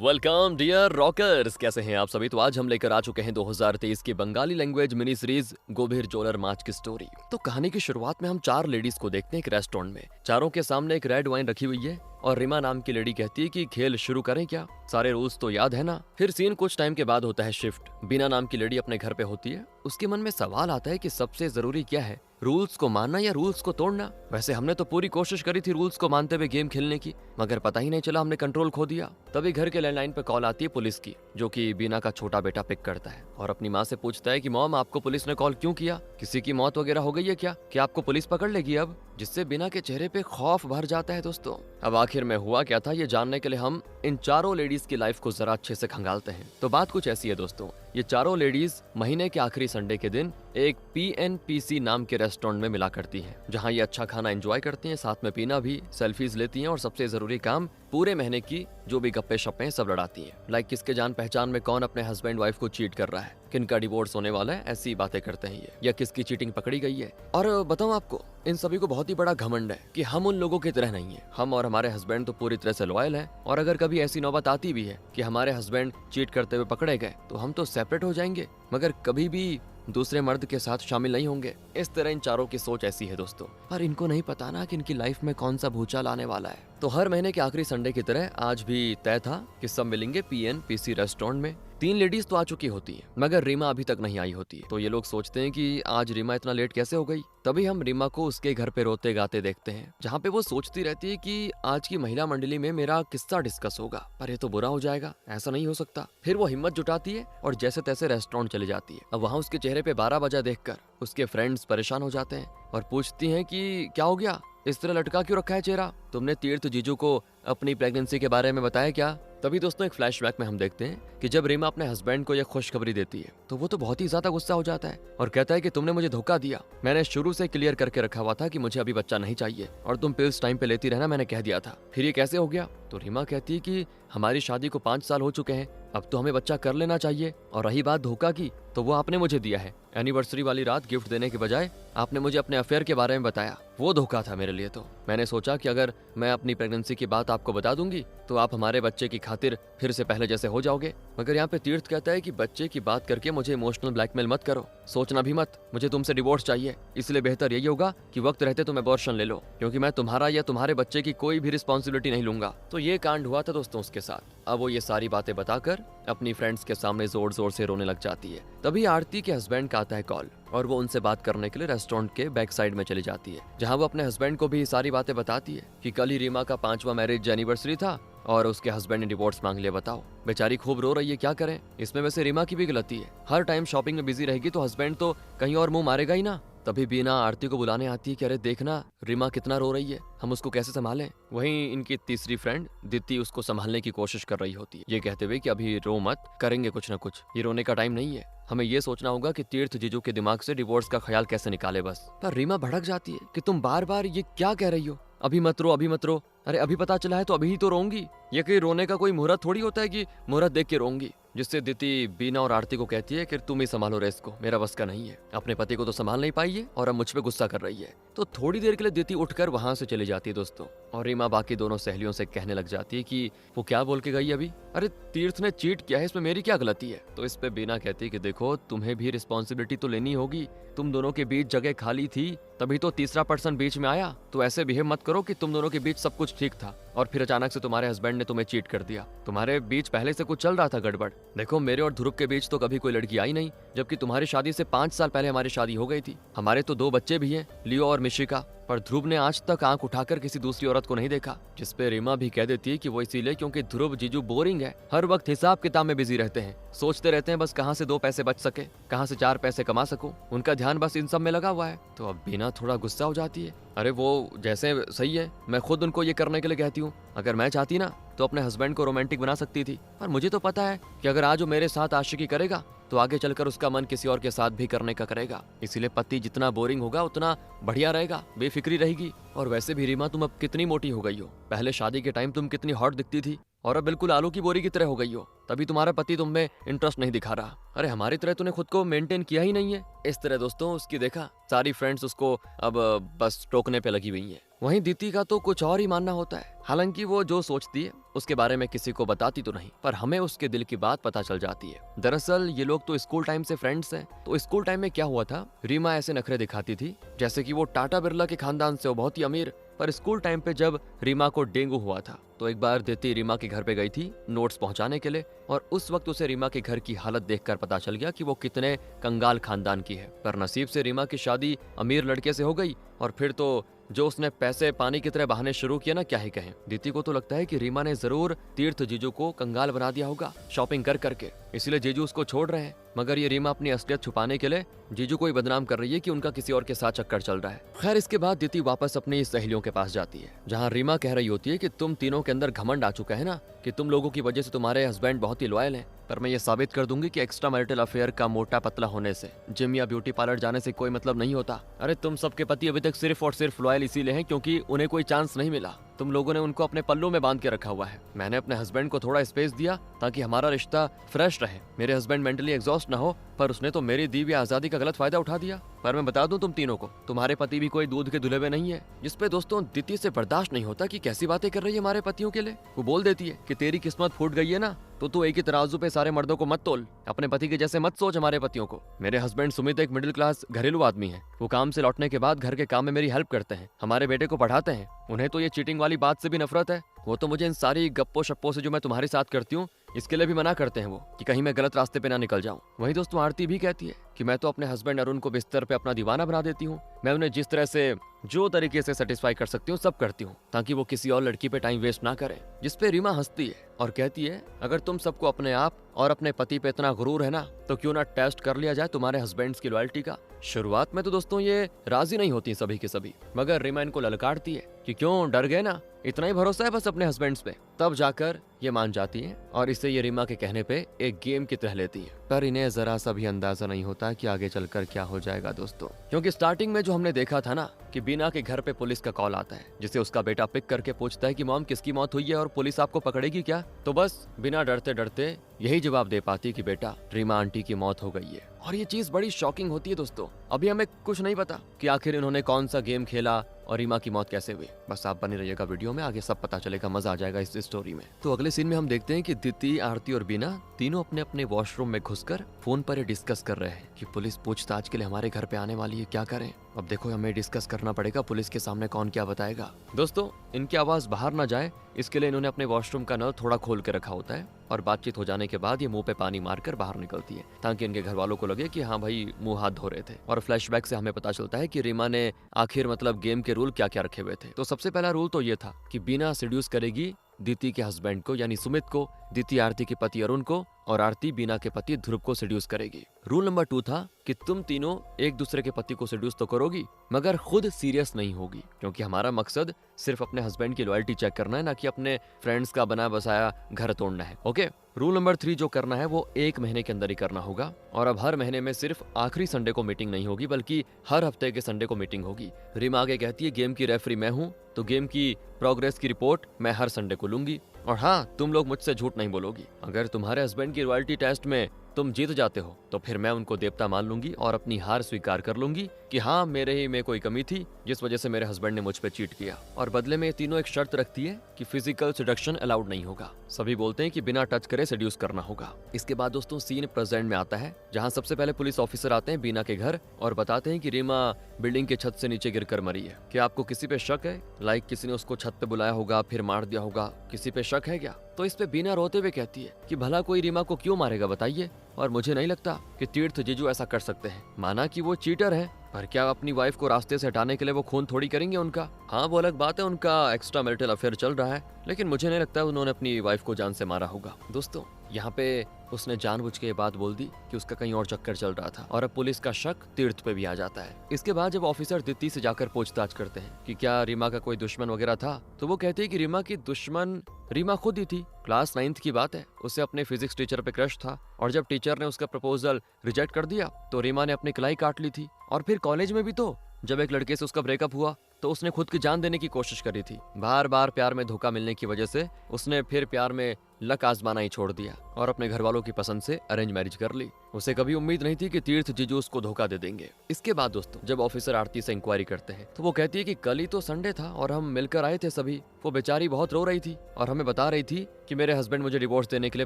Welcome dear rockers, कैसे हैं आप सभी। तो आज हम लेकर आ चुके हैं 2023 की बंगाली लैंग्वेज मिनी सीरीज गोभीर जोलर माच की स्टोरी। तो कहानी की शुरुआत में हम 4 लेडीज को देखते हैं एक रेस्टोरेंट में। चारों के सामने एक रेड वाइन रखी हुई है और रिमा नाम की लेडी कहती है कि खेल शुरू करें क्या, सारे रूल्स तो याद है ना। फिर सीन कुछ टाइम के बाद होता है शिफ्ट। बीना नाम की लेडी अपने घर पे होती है। उसके मन में सवाल आता है कि सबसे जरूरी क्या है, रूल्स को मानना या रूल्स को तोड़ना। वैसे हमने तो पूरी कोशिश करी थी रूल्स को मानते हुए गेम खेलने की, मगर पता ही नहीं चला हमने कंट्रोल खो दिया। तभी घर के लैंडलाइन पे कॉल आती है पुलिस की, जो कि बीना का छोटा बेटा पिक करता है और अपनी माँ से पूछता है कि मॉम, आपको पुलिस ने कॉल क्यों किया, किसी की मौत वगैरह हो गई है क्या आपको पुलिस पकड़ लेगी अब। जिससे बीना के चेहरे पे खौफ भर जाता है। दोस्तों, अब आखिर में हुआ क्या था, ये जानने के लिए हम इन चारों लेडीज की लाइफ को जरा अच्छे से खंगालते हैं। तो बात कुछ ऐसी है दोस्तों, ये चारों लेडीज महीने के आखिरी संडे के दिन एक PNPC नाम के रेस्टोरेंट में मिला करती हैं, जहां ये अच्छा खाना एंजॉय करती हैं, साथ में पीना भी, सेल्फीज लेती हैं और सबसे जरूरी काम, पूरे महीने की जो भी गप्पे शप्पे सब लड़ाती हैं। लाइक किसके जान पहचान में कौन अपने हस्बैंड वाइफ को चीट कर रहा है, किनका डिवोर्स होने वाला है, ऐसी बातें करते हैं ये, या किसकी चीटिंग पकड़ी गई है। और बताऊं आपको, इन सभी को बहुत ही बड़ा घमंड है कि हम उन लोगों की तरह नहीं है। हम और हमारे हस्बैंड तो पूरी तरह से लॉयल हैं, और अगर कभी ऐसी नौबत आती भी है कि हमारे हस्बैंड चीट करते हुए पकड़े गए तो हम तो सेपरेट हो जाएंगे, मगर कभी भी दूसरे मर्द के साथ शामिल नहीं होंगे। इस तरह इन चारों की सोच ऐसी है दोस्तों, पर इनको नहीं पता ना कि इनकी लाइफ में कौन सा भूचाल आने वाला है। तो हर महीने के आखिरी संडे की तरह आज भी तय था कि सब मिलेंगे PNPC रेस्टोरेंट में। 3 लेडीज तो आ चुकी होती है, मगर रीमा अभी तक नहीं आई होती है। तो ये लोग सोचते हैं कि आज रीमा इतना लेट कैसे हो गई। तभी हम रीमा को उसके घर पे रोते गाते देखते हैं, जहाँ पे वो सोचती रहती है कि आज की महिला मंडली में मेरा किस्सा डिस्कस होगा, पर ये तो बुरा हो जाएगा, ऐसा नहीं हो सकता। फिर वो हिम्मत जुटाती है और जैसे तैसे रेस्टोरेंट चली जाती है। अब वहाँ उसके चेहरे पे 12 बजा देखकर उसके फ्रेंड्स परेशान हो जाते हैं और पूछती हैं कि क्या हो गया, इस तरह लटका क्यों रखा है चेहरा, तुमने तीर्थ जीजू को अपनी प्रेगनेंसी के बारे में बताया क्या। तभी दोस्तों एक फ्लैशबैक में हम देखते हैं कि जब रीमा अपने हस्बैंड को यह खुशखबरी देती है तो वो तो बहुत ही ज्यादा गुस्सा हो जाता है और कहता है कि तुमने मुझे धोखा दिया, मैंने शुरू से क्लियर करके रखा हुआ था कि मुझे अभी बच्चा नहीं चाहिए और तुम पिल्स टाइम पे लेती रहना, मैंने कह दिया था, फिर ये कैसे हो गया। तो रीमा कहती है कि हमारी शादी को 5 साल हो चुके हैं, अब तो हमें बच्चा कर लेना चाहिए, और रही बात धोखा की तो वो आपने मुझे दिया है। एनिवर्सरी वाली रात गिफ्ट देने के बजाय आपने मुझे अपने अफेयर के बारे में बताया, वो धोखा था मेरे लिए। तो मैंने सोचा कि अगर मैं अपनी प्रेगनेंसी की बात आपको बता दूंगी तो आप हमारे बच्चे की खातिर फिर से पहले जैसे हो जाओगे। मगर यहाँ पे तीर्थ कहता है कि बच्चे की बात करके मुझे इमोशनल ब्लैकमेल मत करो, सोचना भी मत, मुझे तुमसे डिवोर्स चाहिए, इसलिए बेहतर यही होगा कि वक्त रहते तुम अबॉर्शन ले लो, क्योंकि मैं तुम्हारा या तुम्हारे बच्चे की कोई भी रिस्पॉन्सिबिलिटी नहीं लूंगा। तो ये कांड हुआ था दोस्तों उसके साथ। अब वो ये सारी बातें बताकर अपनी फ्रेंड्स के सामने जोर जोर से रोने लग जाती है। तभी आरती के हस्बैंड का आता है कॉल और वो उनसे बात करने के लिए रेस्टोरेंट के बैक साइड में चली जाती है, जहाँ वो अपने हस्बैंड को भी सारी बातें बताती है कि कल ही रीमा का 5वां मैरिज एनिवर्सरी था और उसके हस्बैंड ने डिवोर्स मांग लिया। बताओ, बेचारी खूब रो रही है, क्या करें। इसमें वैसे रीमा की भी गलती है, हर टाइम शॉपिंग में बिजी रहेगी तो हस्बैंड तो कहीं और मुंह मारेगा ही ना। तभी बीना आरती को बुलाने आती है कि अरे देखना रीमा कितना रो रही है, हम उसको कैसे संभालें। वहीं इनकी तीसरी फ्रेंड दित्ती उसको संभालने की कोशिश कर रही होती है, ये कहते हुए कि अभी रो मत, करेंगे कुछ न कुछ, ये रोने का टाइम नहीं है, हमें ये सोचना होगा कि तीर्थ जीजू के दिमाग से डिवोर्स का ख्याल कैसे निकाले बस। पर रीमा भड़क जाती है कि तुम बार बार ये क्या कह रही हो, अभी मत रो, अभी मत रो, अरे अभी पता चला है तो अभी ही तो रोंगी, ये कहीं रोने का कोई मुहूर्त थोड़ी होता है कि मुहूर्त देख के रोंगी। जिससे दिति बीना और आरती को कहती है कि तुम ही संभालो रेस को, मेरा बस का नहीं है, अपने पति को तो संभाल नहीं पाई है और अब मुझ पे गुस्सा कर रही है। तो थोड़ी देर के लिए दिति उठकर वहां से चली जाती है दोस्तों, और रीमा बाकी दोनों सहेलियों से कहने लग जाती है कि वो क्या बोल के गई अभी, अरे तीर्थ ने चीट किया है, इसमें मेरी क्या गलती है। तो इस पे बीना कहती है कि देखो, तुम्हें भी रिस्पॉन्सिबिलिटी तो लेनी होगी, तुम दोनों के बीच जगह खाली थी तभी तो तीसरा पर्सन बीच में आया, तो ऐसे बिहेव मत करो कि तुम दोनों के बीच सब कुछ ठीक था और फिर अचानक से तुम्हारे हस्बैंड ने तुम्हें चीट कर दिया। तुम्हारे बीच पहले से कुछ चल रहा था गड़बड़। देखो, मेरे और ध्रुव के बीच तो कभी कोई लड़की आई नहीं, जबकि तुम्हारी शादी से 5 साल पहले हमारी शादी हो गई थी। हमारे तो 2 बच्चे भी हैं, लियो और मिशिका, पर ध्रुव ने आज तक आंख उठाकर किसी दूसरी औरत को नहीं देखा। जिसपे रीमा भी कह देती है कि वो इसीलिए क्योंकि ध्रुव जीजू बोरिंग है, हर वक्त हिसाब किताब में बिजी रहते हैं, सोचते रहते हैं बस कहाँ से 2 पैसे बच सके, कहाँ से 4 पैसे कमा सकूं, उनका ध्यान बस इन सब में लगा हुआ है। तो अब बीना थोड़ा गुस्सा हो जाती है, अरे वो जैसे सही है, मैं खुद उनको ये करने के लिए कहती हूँ, अगर मैं चाहती ना तो अपने हस्बैंड को रोमांटिक बना सकती थी, पर मुझे तो पता है कि अगर आज वो मेरे साथ आशिकी करेगा तो आगे चलकर उसका मन किसी और के साथ भी करने का करेगा, इसीलिए पति जितना बोरिंग होगा उतना बढ़िया रहेगा, बेफिक्री रहेगी। और वैसे भी रीमा, तुम अब कितनी मोटी हो गई हो, पहले शादी के टाइम तुम कितनी हॉट दिखती थी और अब बिल्कुल आलू की बोरी की तरह हो गई हो, तभी तुम्हारा पति तुम में इंटरेस्ट नहीं दिखा रहा। अरे हमारी तरह तूने खुद को मेंटेन किया ही नहीं है। इस तरह दोस्तों उसकी देखा सारी फ्रेंड्स उसको अब बस टोकने पे लगी हुई हैं। वहीं दीति का तो कुछ और ही मानना होता है, हालांकि वो जो सोचती है उसके बारे में किसी को बताती तो नहीं, पर हमें उसके दिल की बात पता चल जाती है। दरअसल ये लोग तो स्कूल टाइम से फ्रेंड्स हैं। तो स्कूल टाइम में क्या हुआ था, रीमा ऐसे नखरे दिखाती थी जैसे कि वो टाटा बिरला के खानदान से हो, बहुत ही अमीर। पर स्कूल टाइम पे जब रीमा को डेंगू हुआ था तो एक बार दीप्ति रीमा के घर पे गई थी नोट्स पहुंचाने के लिए, और उस वक्त उसे रीमा के घर की हालत देखकर पता चल गया कि वो कितने कंगाल खानदान की है। पर नसीब से रीमा की शादी अमीर लड़के से हो गई, और फिर तो जो उसने पैसे पानी की तरह बहाने शुरू किया ना, क्या ही कहें। दीप्ति को तो लगता है कि रीमा ने जरूर तीर्थ जीजू को कंगाल बना दिया होगा शॉपिंग कर करके, इसलिए जीजू उसको छोड़ रहे हैं। मगर ये रीमा अपनी असलियत छुपाने के लिए जीजू को ही बदनाम कर रही है कि उनका किसी और के साथ चक्कर चल रहा है। खैर इसके बाद दीप्ति वापस अपनी सहेलियों के पास जाती है, जहाँ रीमा कह रही होती है कि तुम तीनों के अंदर घमंड आ चुका है ना, कि तुम लोगों की वजह से तुम्हारे हस्बैंड बहुत ही लॉयल हैं। पर मैं ये साबित कर दूंगी कि एक्स्ट्रा मैरिटल अफेयर का मोटा पतला होने से, जिम या ब्यूटी पार्लर जाने से कोई मतलब नहीं होता। अरे तुम सबके पति अभी तक सिर्फ और सिर्फ लॉयल इसीलिए हैं क्योंकि उन्हें कोई चांस नहीं मिला। तुम लोगों ने उनको अपने पल्लों में बांध के रखा हुआ है। मैंने अपने हस्बैंड को थोड़ा स्पेस दिया ताकि हमारा रिश्ता फ्रेश रहे, मेरे हस्बैंड मेंटली एग्जॉस्ट ना हो, पर उसने तो मेरी दी हुई आजादी का गलत फायदा उठा दिया। पर मैं बता दूं तुम तीनों को, तुम्हारे पति भी कोई दूध के धुले हुए नहीं है। जिसपे दोस्तों दीप्ति से बर्दाश्त नहीं होता कि कैसी बातें कर रही है हमारे पतियों के लिए। वो बोल देती है कि तेरी किस्मत फूट गई है ना, तो तू एक ही तराजू पे सारे मर्दों को मत तोल, अपने पति के जैसे मत सोच हमारे पतियों को। मेरे हस्बैंड सुमित एक मिडिल क्लास घरेलू आदमी है। वो काम से लौटने के बाद घर के काम में मेरी हेल्प करते हैं, हमारे बेटे को पढ़ाते हैं। उन्हें तो ये चीटिंग वाली बात से भी नफरत है। वो तो मुझे इन सारी गप्पो शप्पो से जो मैं तुम्हारे साथ करती हूँ इसके लिए भी मना करते हैं, वो कि कहीं मैं गलत रास्ते पे ना निकल जाऊं। वहीं दोस्तों आरती भी कहती है कि मैं तो अपने हस्बैंड अरुण को बिस्तर पे अपना दीवाना बना देती हूँ। मैं उन्हें जिस तरह से जो तरीके से सेटिस्फाई कर सकती हूँ सब करती हूँ ताकि वो किसी और लड़की पे टाइम वेस्ट ना करे। जिसपे रीमा हंसती है और कहती है अगर तुम सबको अपने आप और अपने पति पे इतना गुरूर है ना, तो क्यों ना टेस्ट कर लिया जाए तुम्हारे हस्बैंड्स की लॉयल्टी का। शुरुआत में तो दोस्तों ये राजी नहीं होती सभी के सभी, मगर रीमा इनको ललकारती है कि क्यों डर गए ना, इतना ही भरोसा है बस अपने हस्बैंड्स पे। तब जाकर ये मान जाती है और इसे ये रीमा के कहने पे एक गेम की तरह लेती है। पर इन्हें जरा सा भी अंदाजा नहीं होता कि आगे चलकर क्या हो जाएगा दोस्तों, क्योंकि स्टार्टिंग में जो हमने देखा था ना कि बीना के घर पे पुलिस का कॉल आता है जिसे उसका बेटा पिक करके पूछता है कि मॉम किसकी मौत हुई है और पुलिस आपको पकड़ेगी क्या, तो बस बिना डरते डरते यही जवाब दे पाती कि बेटा रीमा आंटी की मौत हो गई है। और ये चीज बड़ी शॉकिंग होती है दोस्तों। अभी हमें कुछ नहीं पता कि आखिर इन्होंने कौन सा गेम खेला और रीमा की मौत कैसे हुई। बस आप बने रहिएगा वीडियो में, आगे सब पता चलेगा, मजा आ जाएगा इस स्टोरी में। तो अगले सीन में हम देखते हैं कि दीप्ति, आरती और बीना तीनों अपने अपने वॉशरूम में घुसकर फोन पर डिस्कस कर रहे हैं कि पुलिस पूछताछ के लिए हमारे घर पे आने वाली है, क्या करें। अब देखो हमें डिस्कस करना पड़ेगा, पुलिस के सामने कौन क्या बताएगा। दोस्तों इनकी आवाज बाहर ना जाए इसके लिए इन्होंने अपने वॉशरूम का नल थोड़ा खोल के रखा होता है और बातचीत हो जाने के बाद ये मुंह पे पानी मारकर बाहर निकलती है ताकि इनके घर वालों को लगे कि हाँ भाई मुंह हाथ धो रहे थे। और फ्लैशबैक से हमें पता चलता है कि रीमा ने आखिर मतलब गेम के रूल क्या क्या रखे हुए थे। तो सबसे पहला रूल तो ये था कि बीना सेड्यूस करेगी दीप्ति के हस्बैंड को यानी सुमित को, दीप्ति आरती के पति अरुण को और आरती बीना के पति ध्रुव को सेड्यूस करेगी। रूल नंबर 2 था कि तुम तीनों एक दूसरे के पति को सेड्यूस तो करोगी मगर खुद सीरियस नहीं होगी, क्योंकि हमारा मकसद सिर्फ अपने हस्बैंड की लॉयल्टी चेक करना है, ना कि अपने फ्रेंड्स का बना बसाया घर तोड़ना है। ओके। रूल नंबर 3 जो करना है वो 1 महीने के अंदर ही करना होगा और अब हर महीने में सिर्फ आखिरी संडे को मीटिंग नहीं होगी बल्कि हर हफ्ते के संडे को मीटिंग होगी। रीमा आगे कहती है गेम की रेफरी मैं हूँ तो गेम की प्रोग्रेस की रिपोर्ट मैं हर संडे को लूंगी। और हाँ तुम लोग मुझसे झूठ नहीं बोलोगी, अगर तुम्हारे हस्बैंड की रॉयल्टी टेस्ट में तुम जीत जाते हो तो फिर मैं उनको देवता मान लूंगी और अपनी हार स्वीकार कर लूंगी कि हाँ मेरे ही में कोई कमी थी जिस वजह से मेरे हस्बैंड ने मुझ पे चीट किया। और बदले में तीनों एक शर्त रखती है कि फिजिकल सिडक्शन अलाउड नहीं होगा, सभी बोलते हैं कि बिना टच करे सेड्यूस करना होगा। इसके बाद दोस्तों सीन प्रेजेंट में आता है जहाँ सबसे पहले पुलिस ऑफिसर आते हैं बीना के घर और बताते हैं कि रीमा बिल्डिंग के छत से नीचे गिरकर मरी है। क्या आपको किसी पे शक है, लाइक किसी ने उसको छत पे बुलाया होगा फिर मार दिया होगा, किसी पे शक है क्या? तो इस पे बीना रोते हुए कहती है कि भला कोई रीमा को क्यों मारेगा बताइए, और मुझे नहीं लगता कि तीर्थ जीजू ऐसा कर सकते हैं। माना कि वो चीटर है पर क्या अपनी वाइफ को रास्ते से हटाने के लिए वो खून थोड़ी करेंगे उनका। हाँ वो अलग बात है उनका एक्स्ट्रा मैरिटल अफेयर चल रहा है, लेकिन मुझे नहीं लगता उन्होंने अपनी वाइफ को जान से मारा होगा। दोस्तों यहाँ पे उसने जानबूझ के ये बात बोल दी कि उसका कहीं और चक्कर चल रहा था और अब पुलिस का शक तीर्थ पे भी आ जाता है। इसके बाद जब ऑफिसर दीप्ति से जाकर पूछताछ करते हैं कि क्या रीमा का कोई दुश्मन वगैरह था, तो वो कहते हैं कि रीमा की दुश्मन रीमा खुद ही थी। क्लास 9th की बात है, उसे अपने फिजिक्स टीचर पे क्रश था और जब टीचर ने उसका प्रपोजल रिजेक्ट कर दिया तो रीमा ने अपनी कलाई काट ली थी। और फिर कॉलेज में भी तो जब एक लड़के से उसका ब्रेकअप हुआ तो उसने खुद की जान देने की कोशिश करी थी। बार बार प्यार में धोखा मिलने की वजह से उसने फिर प्यार में लक आजमाना ही छोड़ दिया और अपने घर वालों की पसंद से अरेंज मैरिज कर ली। उसे कभी उम्मीद नहीं थी कि तीर्थ जीजू उसको धोखा दे देंगे। इसके बाद दोस्तों जब ऑफिसर आरती से इंक्वायरी करते हैं तो वो कहती है कि कल ही तो संडे था और हम मिलकर आए थे सभी। वो बेचारी बहुत रो रही थी और हमें बता रही थी कि मेरे हस्बैंड मुझे डिवोर्स देने के लिए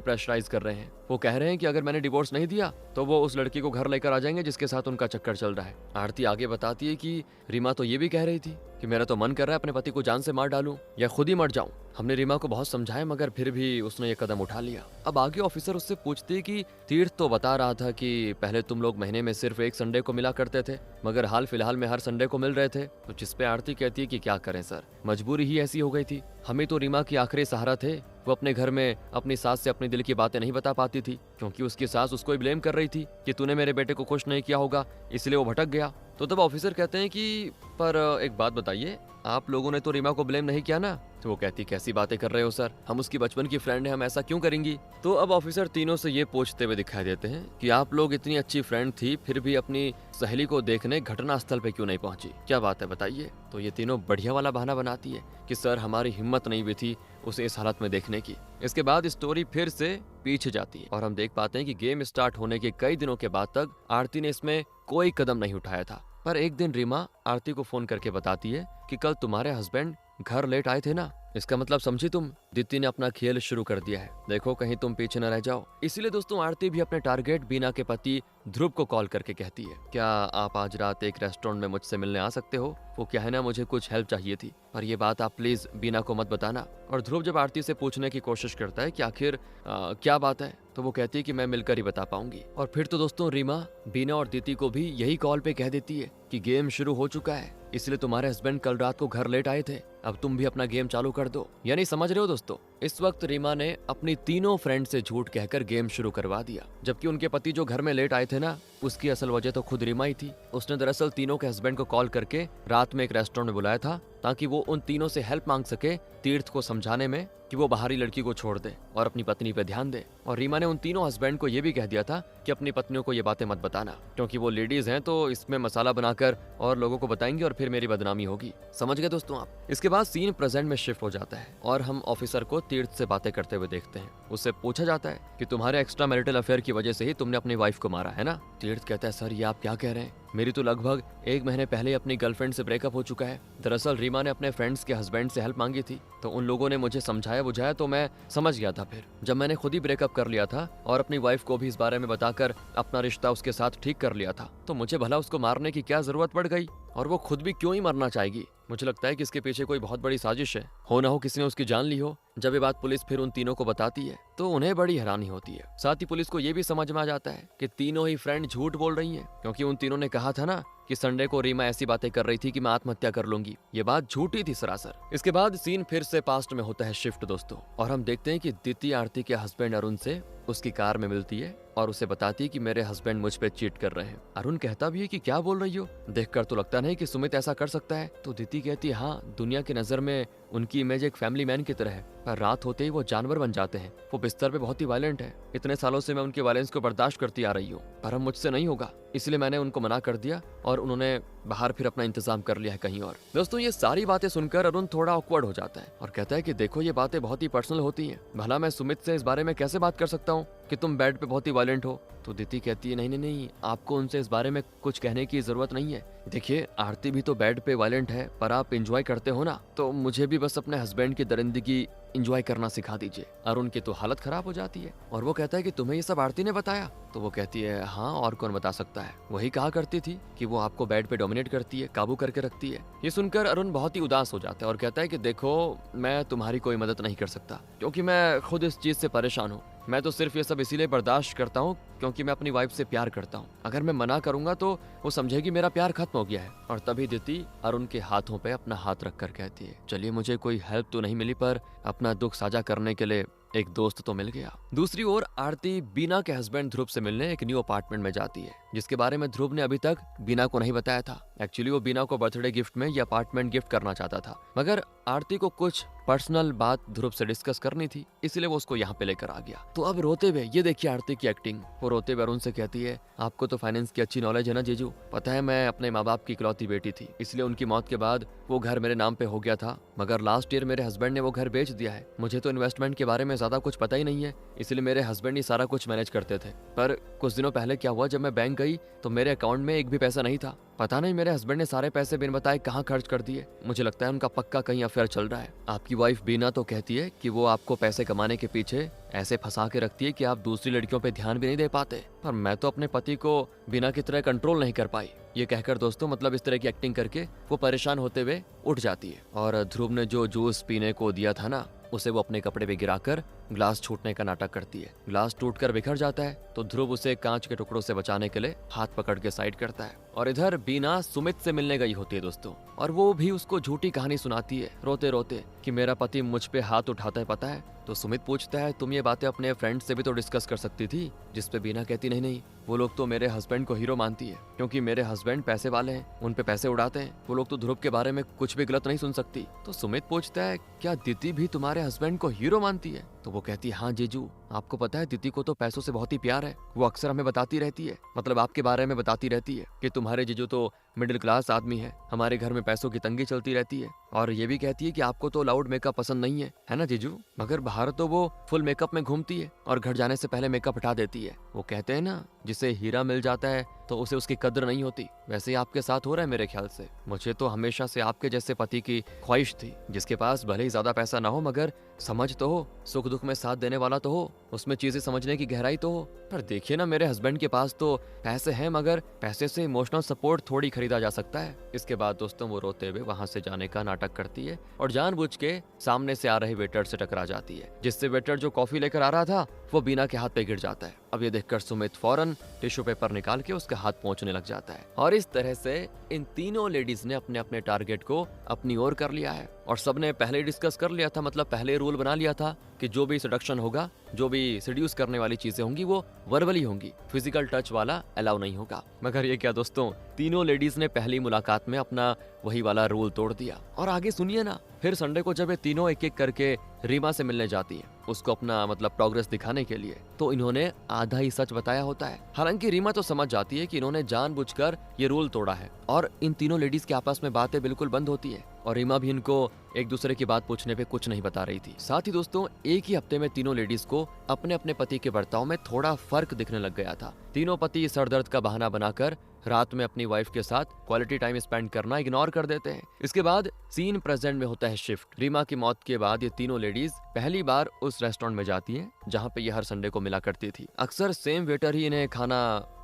प्रेशराइज कर रहे हैं। वो कह रहे हैं कि अगर मैंने डिवोर्स नहीं दिया तो वो उस लड़की को घर लेकर आ जाएंगे जिसके साथ उनका चक्कर चल रहा है। आरती आगे बताती है कि रीमा तो ये भी कह रही थी कि मेरा तो मन कर रहा है अपने पति को जान से मार डालूं या खुद ही मर जाऊं। हमने रीमा को बहुत समझाया मगर फिर भी उसने ये कदम उठा लिया। अब आगे ऑफिसर उससे पूछती है कि तीर्थ तो बता रहा था कि पहले तुम लोग महीने में सिर्फ एक संडे को मिला करते थे मगर हाल फिलहाल में हर संडे को मिल रहे थे। तो जिस पे आरती कहती है कि क्या करें सर, मजबूरी ही ऐसी हो गई थी। हमें तो रीमा की आखिरी सहारा थे। वो अपने घर में अपनी सास से अपनी दिल की बातें नहीं बता पाती थी क्योंकि उसकी सास उसको ही ब्लेम कर रही थी कि तूने मेरे बेटे को खुश नहीं किया होगा इसलिए वो भटक गया। तो तब ऑफिसर कहते हैं कि पर एक बात बताइए, आप लोगों ने तो रीमा को ब्लेम नहीं किया ना? तो वो कहती कैसी बातें कर रहे हो सर, हम उसकी बचपन की फ्रेंड है, हम ऐसा क्यों करेंगी? तो अब ऑफिसर तीनों से ये पूछते हुए दिखाई देते हैं कि आप लोग इतनी अच्छी फ्रेंड थी फिर भी अपनी सहेली को देखने घटना स्थल पे क्यों नहीं पहुंची, क्या बात है बताइए? तो ये तीनों बढ़िया वाला बहाना बनाती है कि सर हमारी हिम्मत नहीं हुई थी उसे इस हालत में देखने की। इसके बाद स्टोरी फिर से पीछे जाती है और हम देख पाते हैं कि गेम स्टार्ट होने के कई दिनों के बाद तक आरती ने इसमें कोई कदम नहीं उठाया था। पर एक दिन रीमा आरती को फोन करके बताती है कि कल तुम्हारे हस्बैंड घर लेट आए थे ना, इसका मतलब समझी तुम? दीप्ति ने अपना खेल शुरू कर दिया है, देखो कहीं तुम पीछे न रह जाओ। इसीलिए दोस्तों आरती भी अपने टारगेट बीना के पति ध्रुव को कॉल करके कहती है, क्या आप आज रात एक रेस्टोरेंट में मुझसे मिलने आ सकते हो? वो क्या है ना, मुझे कुछ हेल्प चाहिए थी पर ये बात आप प्लीज बीना को मत बताना। और ध्रुव जब आरती से पूछने की कोशिश करता है कि आखिर क्या बात है तो वो कहती है कि मैं मिलकर ही बता पाऊंगी। और फिर तो दोस्तों रीमा बीना और दीप्ति को भी यही कॉल पे कह देती है कि गेम शुरू हो चुका है, इसलिए तुम्हारे हस्बैंड कल रात को घर लेट आए थे, अब तुम भी अपना गेम चालू कर दो। यानी समझ रहे हो दोस्तों, इस वक्त रीमा ने अपनी तीनों फ्रेंड से झूठ कहकर गेम शुरू करवा दिया, जबकि उनके पति जो घर में लेट आए थे ना, उसकी असल वजह तो खुद रीमा ही थी। उसने दरअसल तीनों के हस्बैंड को कॉल करके रात में एक रेस्टोरेंट में बुलाया था ताकि वो उन तीनों से हेल्प मांग सके तीर्थ को समझाने में कि वो बाहरी लड़की को छोड़ दे और अपनी पत्नी पे ध्यान दे। और रीमा ने उन तीनों हस्बैंड को ये भी कह दिया था कि अपनी पत्नियों को ये बातें मत बताना क्योंकि वो लेडीज हैं तो इसमें मसाला बनाकर और लोगों को बताएंगे और फिर मेरी बदनामी होगी। समझ गए दोस्तों आप? इसके बाद सीन प्रेजेंट में शिफ्ट हो जाता है और हम ऑफिसर को तीर्थ से बातें करते हुए देखते हैं। उससे पूछा जाता है कि तुम्हारे एक्स्ट्रा मैरिटल अफेयर की वजह से ही तुमने अपनी वाइफ को मारा है ना? तीर्थ कहता है सर ये आप क्या कह रहे हैं, मेरी तो लगभग 1 महीने पहले अपनी गर्लफ्रेंड से ब्रेकअप हो चुका है। दरअसल रीमा ने अपने फ्रेंड्स के हस्बैंड से हेल्प मांगी थी तो उन लोगों ने मुझे समझाया बुझाया तो मैं समझ गया था। फिर जब मैंने खुद ही ब्रेकअप कर लिया था और अपनी वाइफ को भी इस बारे में बताकर अपना रिश्ता उसके साथ ठीक कर लिया था तो मुझे भला उसको मारने की क्या जरूरत पड़ गई, और वो खुद भी क्यों ही मरना चाहेगी? मुझे लगता है कि इसके पीछे कोई बहुत बड़ी साजिश है, हो ना हो किसी ने उसकी जान ली हो। जब ये बात पुलिस फिर उन तीनों को बताती है तो उन्हें बड़ी हैरानी होती है। साथ ही पुलिस को ये भी समझ में आ जाता है कि तीनों ही फ्रेंड झूठ बोल रही हैं क्योंकि उन तीनों ने कहा था ना कि संडे को रीमा ऐसी बातें कर रही थी कि मैं आत्महत्या कर लूंगी। ये बात झूठी थी सरासर। इसके बाद सीन फिर से पास्ट में होता है शिफ्ट दोस्तों और हम देखते हैं कि दीप्ति आरती के हस्बैंड अरुण से उसकी कार में मिलती है और उसे बताती है कि मेरे हस्बैंड मुझ पे चीट कर रहे हैं। अरुण कहता भी है कि क्या बोल रही हो, देखकर तो लगता नहीं कि सुमित ऐसा कर सकता है। तो दीप्ति कहती है हाँ, दुनिया की नजर में उनकी इमेज एक फैमिली मैन की तरह है पर रात होते ही वो जानवर बन जाते हैं। वो बिस्तर पे बहुत ही वायलेंट है। इतने सालों से मैं उनके वायलेंस को बर्दाश्त करती आ रही हूँ पर अब मुझसे नहीं होगा, इसलिए मैंने उनको मना कर दिया और उन्होंने बाहर फिर अपना इंतजाम कर लिया है कहीं और। दोस्तों ये सारी बातें सुनकर अरुण थोड़ा ऑकवर्ड हो जाता है और कहता है कि देखो ये बातें बहुत ही पर्सनल होती हैं, भला मैं सुमित से इस बारे में कैसे बात कर सकता हूँ कि तुम बेड पे बहुत ही वायलेंट हो। तो दीप्ति कहती है नहीं नहीं नहीं, आपको उनसे इस बारे में कुछ कहने की जरूरत नहीं है। देखिए आरती भी तो बेड पे वायलेंट है पर आप एंजॉय करते हो ना, तो मुझे भी बस अपने हस्बैंड की दरिंदगी एंजॉय करना सिखा दीजिए। अरुण की तो हालत खराब हो जाती है और वो कहता है कि तुम्हें ये सब आरती ने बताया? तो वो कहती है हाँ, और कौन बता सकता है, वही कहा करती थी कि वो आपको बेड पे डोमिनेट करती है, काबू करके रखती है। ये सुनकर अरुण बहुत ही उदास हो जाता है और कहता है कि देखो मैं तुम्हारी कोई मदद नहीं कर सकता क्योंकि मैं खुद इस चीज से परेशान हूँ। मैं तो सिर्फ ये सब इसीलिए बर्दाश्त करता हूँ क्योंकि मैं अपनी वाइफ से प्यार करता हूँ। अगर मैं मना करूंगा तो वो समझेगी मेरा प्यार खत्म हो गया है। और तभी दीप्ति अरुण के हाथों पे अपना हाथ रखकर कहती है चलिए मुझे कोई हेल्प तो नहीं मिली पर अपना दुख साझा करने के लिए एक दोस्त तो मिल गया। दूसरी ओर आरती बीना के हस्बैंड ध्रुव से मिलने एक न्यू अपार्टमेंट में जाती है जिसके बारे में ध्रुव ने अभी तक बीना को नहीं बताया था। एक्चुअली वो बीना को बर्थडे गिफ्ट में ये अपार्टमेंट गिफ्ट करना चाहता था, मगर आरती को कुछ पर्सनल बात ध्रुव से डिस्कस करनी थी, इसलिए वो उसको यहाँ पे लेकर आ गया। तो अब रोते हुए ये देखिए आरती की एक्टिंग, वो रोते हुए अरुण से कहती है, आपको तो फाइनेंस की अच्छी नॉलेज है ना जीजू, पता है मैं अपने माँ बाप की इकलौती बेटी थी, इसलिए उनकी मौत के बाद वो घर मेरे नाम पे हो गया था, मगर लास्ट ईयर मेरे हस्बैंड ने वो घर बेच दिया है। मुझे तो इन्वेस्टमेंट के बारे में ज्यादा कुछ पता ही नहीं है, इसलिए मेरे हस्बैंड ही सारा कुछ मैनेज करते थे। पर कुछ दिनों पहले क्या हुआ, जब मैं बैंक गई तो मेरे अकाउंट में एक भी पैसा नहीं था। पता नहीं मेरे हस्बैंड ने सारे पैसे बिन बताए कहाँ खर्च कर दिए। मुझे लगता है उनका पक्का कहीं अफेयर चल रहा है। आपकी वाइफ बीना तो कहती है कि वो आपको पैसे कमाने के पीछे ऐसे फंसा के रखती है कि आप दूसरी लड़कियों पे ध्यान भी नहीं दे पाते, पर मैं तो अपने पति को बिना की तरह कंट्रोल नहीं कर पाई। ये कहकर दोस्तों मतलब इस तरह की एक्टिंग करके वो परेशान होते हुए उठ जाती है और ध्रुव ने जो जूस पीने को दिया था ना, उसे वो अपने कपड़े पे गिराकर ग्लास छूटने का नाटक करती है। ग्लास टूटकर बिखर जाता है तो ध्रुव उसे कांच के टुकड़ों से बचाने के लिए हाथ पकड़ के साइड करता है। और इधर बीना सुमित से मिलने गई होती है दोस्तों, और वो भी उसको झूठी कहानी सुनाती है रोते रोते कि मेरा पति मुझ पे हाथ उठाता है पता है। तो सुमित पूछता है तुम ये बातें अपने फ्रेंड से भी तो डिस्कस कर सकती थी, जिस पे बीना कहती नहीं नहीं, वो लोग तो मेरे हस्बैंड को हीरो मानती है क्योंकि मेरे हस्बैंड पैसे वाले हैं, उन पे पैसे उड़ाते हैं, वो लोग तो ध्रुव के बारे में कुछ भी गलत नहीं सुन सकती। तो सुमित पूछता है क्या दीदी भी तुम्हारे हस्बैंड को हीरो मानती है? तो वो कहती है हाँ जीजू, आपको पता है दीदी को तो पैसों से बहुत ही प्यार है, वो अक्सर हमें बताती रहती है, मतलब आपके बारे में बताती रहती है कि तुम्हारे जीजू तो मिडिल क्लास आदमी है, हमारे घर में पैसों की तंगी चलती रहती है, और ये भी कहती है कि आपको तो लाउड मेकअप पसंद नहीं है ना जीजू, मगर बाहर तो वो फुल मेकअप में घूमती है और घर जाने से पहले मेकअप हटा देती है। वो कहते हैं ना जिसे हीरा मिल जाता है तो उसे उसकी कदर नहीं होती, वैसे ही आपके साथ हो रहा है मेरे ख्याल से। मुझे तो हमेशा से आपके जैसे पति की ख्वाहिश थी, जिसके पास भले ही ज्यादा पैसा ना हो मगर समझ तो हो, सुख दुख में साथ देने वाला तो हो, उसमें चीजें समझने की गहराई तो हो। पर देखिए ना मेरे हस्बैंड के पास तो पैसे हैं, मगर पैसे से इमोशनल सपोर्ट थोड़ी खरीदा जा सकता है। इसके बाद दोस्तों वो रोते हुए वहां से जाने का नाटक करती है और जानबूझ के सामने से आ रहे वेटर से टकरा जाती है, जिससे वेटर जो कॉफी लेकर आ रहा था वो बीना के हाथ पे गिर जाता है। अब ये देखकर सुमित फौरन टिश्यू पेपर निकाल के उसके हाथ पहुंचने लग जाता है, और इस तरह से इन तीनों लेडीज ने अपने अपने टारगेट को अपनी ओर कर लिया है। और सबने पहले डिस्कस कर लिया था, मतलब पहले रूल बना लिया था कि जो भी सेडक्शन होगा, जो भी सेड्यूस करने वाली चीजें होंगी वो वर्बली होंगी, फिजिकल टच वाला अलाउ नहीं होगा। मगर ये क्या दोस्तों, तीनों लेडीज ने पहली मुलाकात में अपना वही वाला रूल तोड़ दिया। और आगे सुनिए ना, फिर संडे को जब ये तीनों एक एक करके रीमा से मिलने जाती है उसको अपना मतलब प्रोग्रेस दिखाने के लिए, तो इन्होंने आधा ही सच बताया होता है। हालांकि रीमा तो समझ जाती है कि इन्होंने जानबूझकर ये रूल तोड़ा है, और इन तीनों लेडीज के आपस में बातें बिल्कुल बंद होती है, और रीमा भी इनको एक दूसरे की बात पूछने पे कुछ नहीं बता रही थी। साथ ही दोस्तों एक ही हफ्ते में तीनों लेडीज को अपने अपने पति के बर्ताव में थोड़ा फर्क दिखने लग गया था। तीनों पति सरदर्द का बहाना बनाकर रात में अपनी वाइफ के साथ क्वालिटी टाइम स्पेंड करना इग्नोर कर देते हैं। इसके बाद सीन प्रेजेंट में होता है शिफ्ट। रीमा की मौत के बाद ये तीनों लेडीज पहली बार उस रेस्टोरेंट में जाती हैं जहाँ पे ये हर संडे को मिला करती थी। अक्सर सेम वेटर ही इन्हें खाना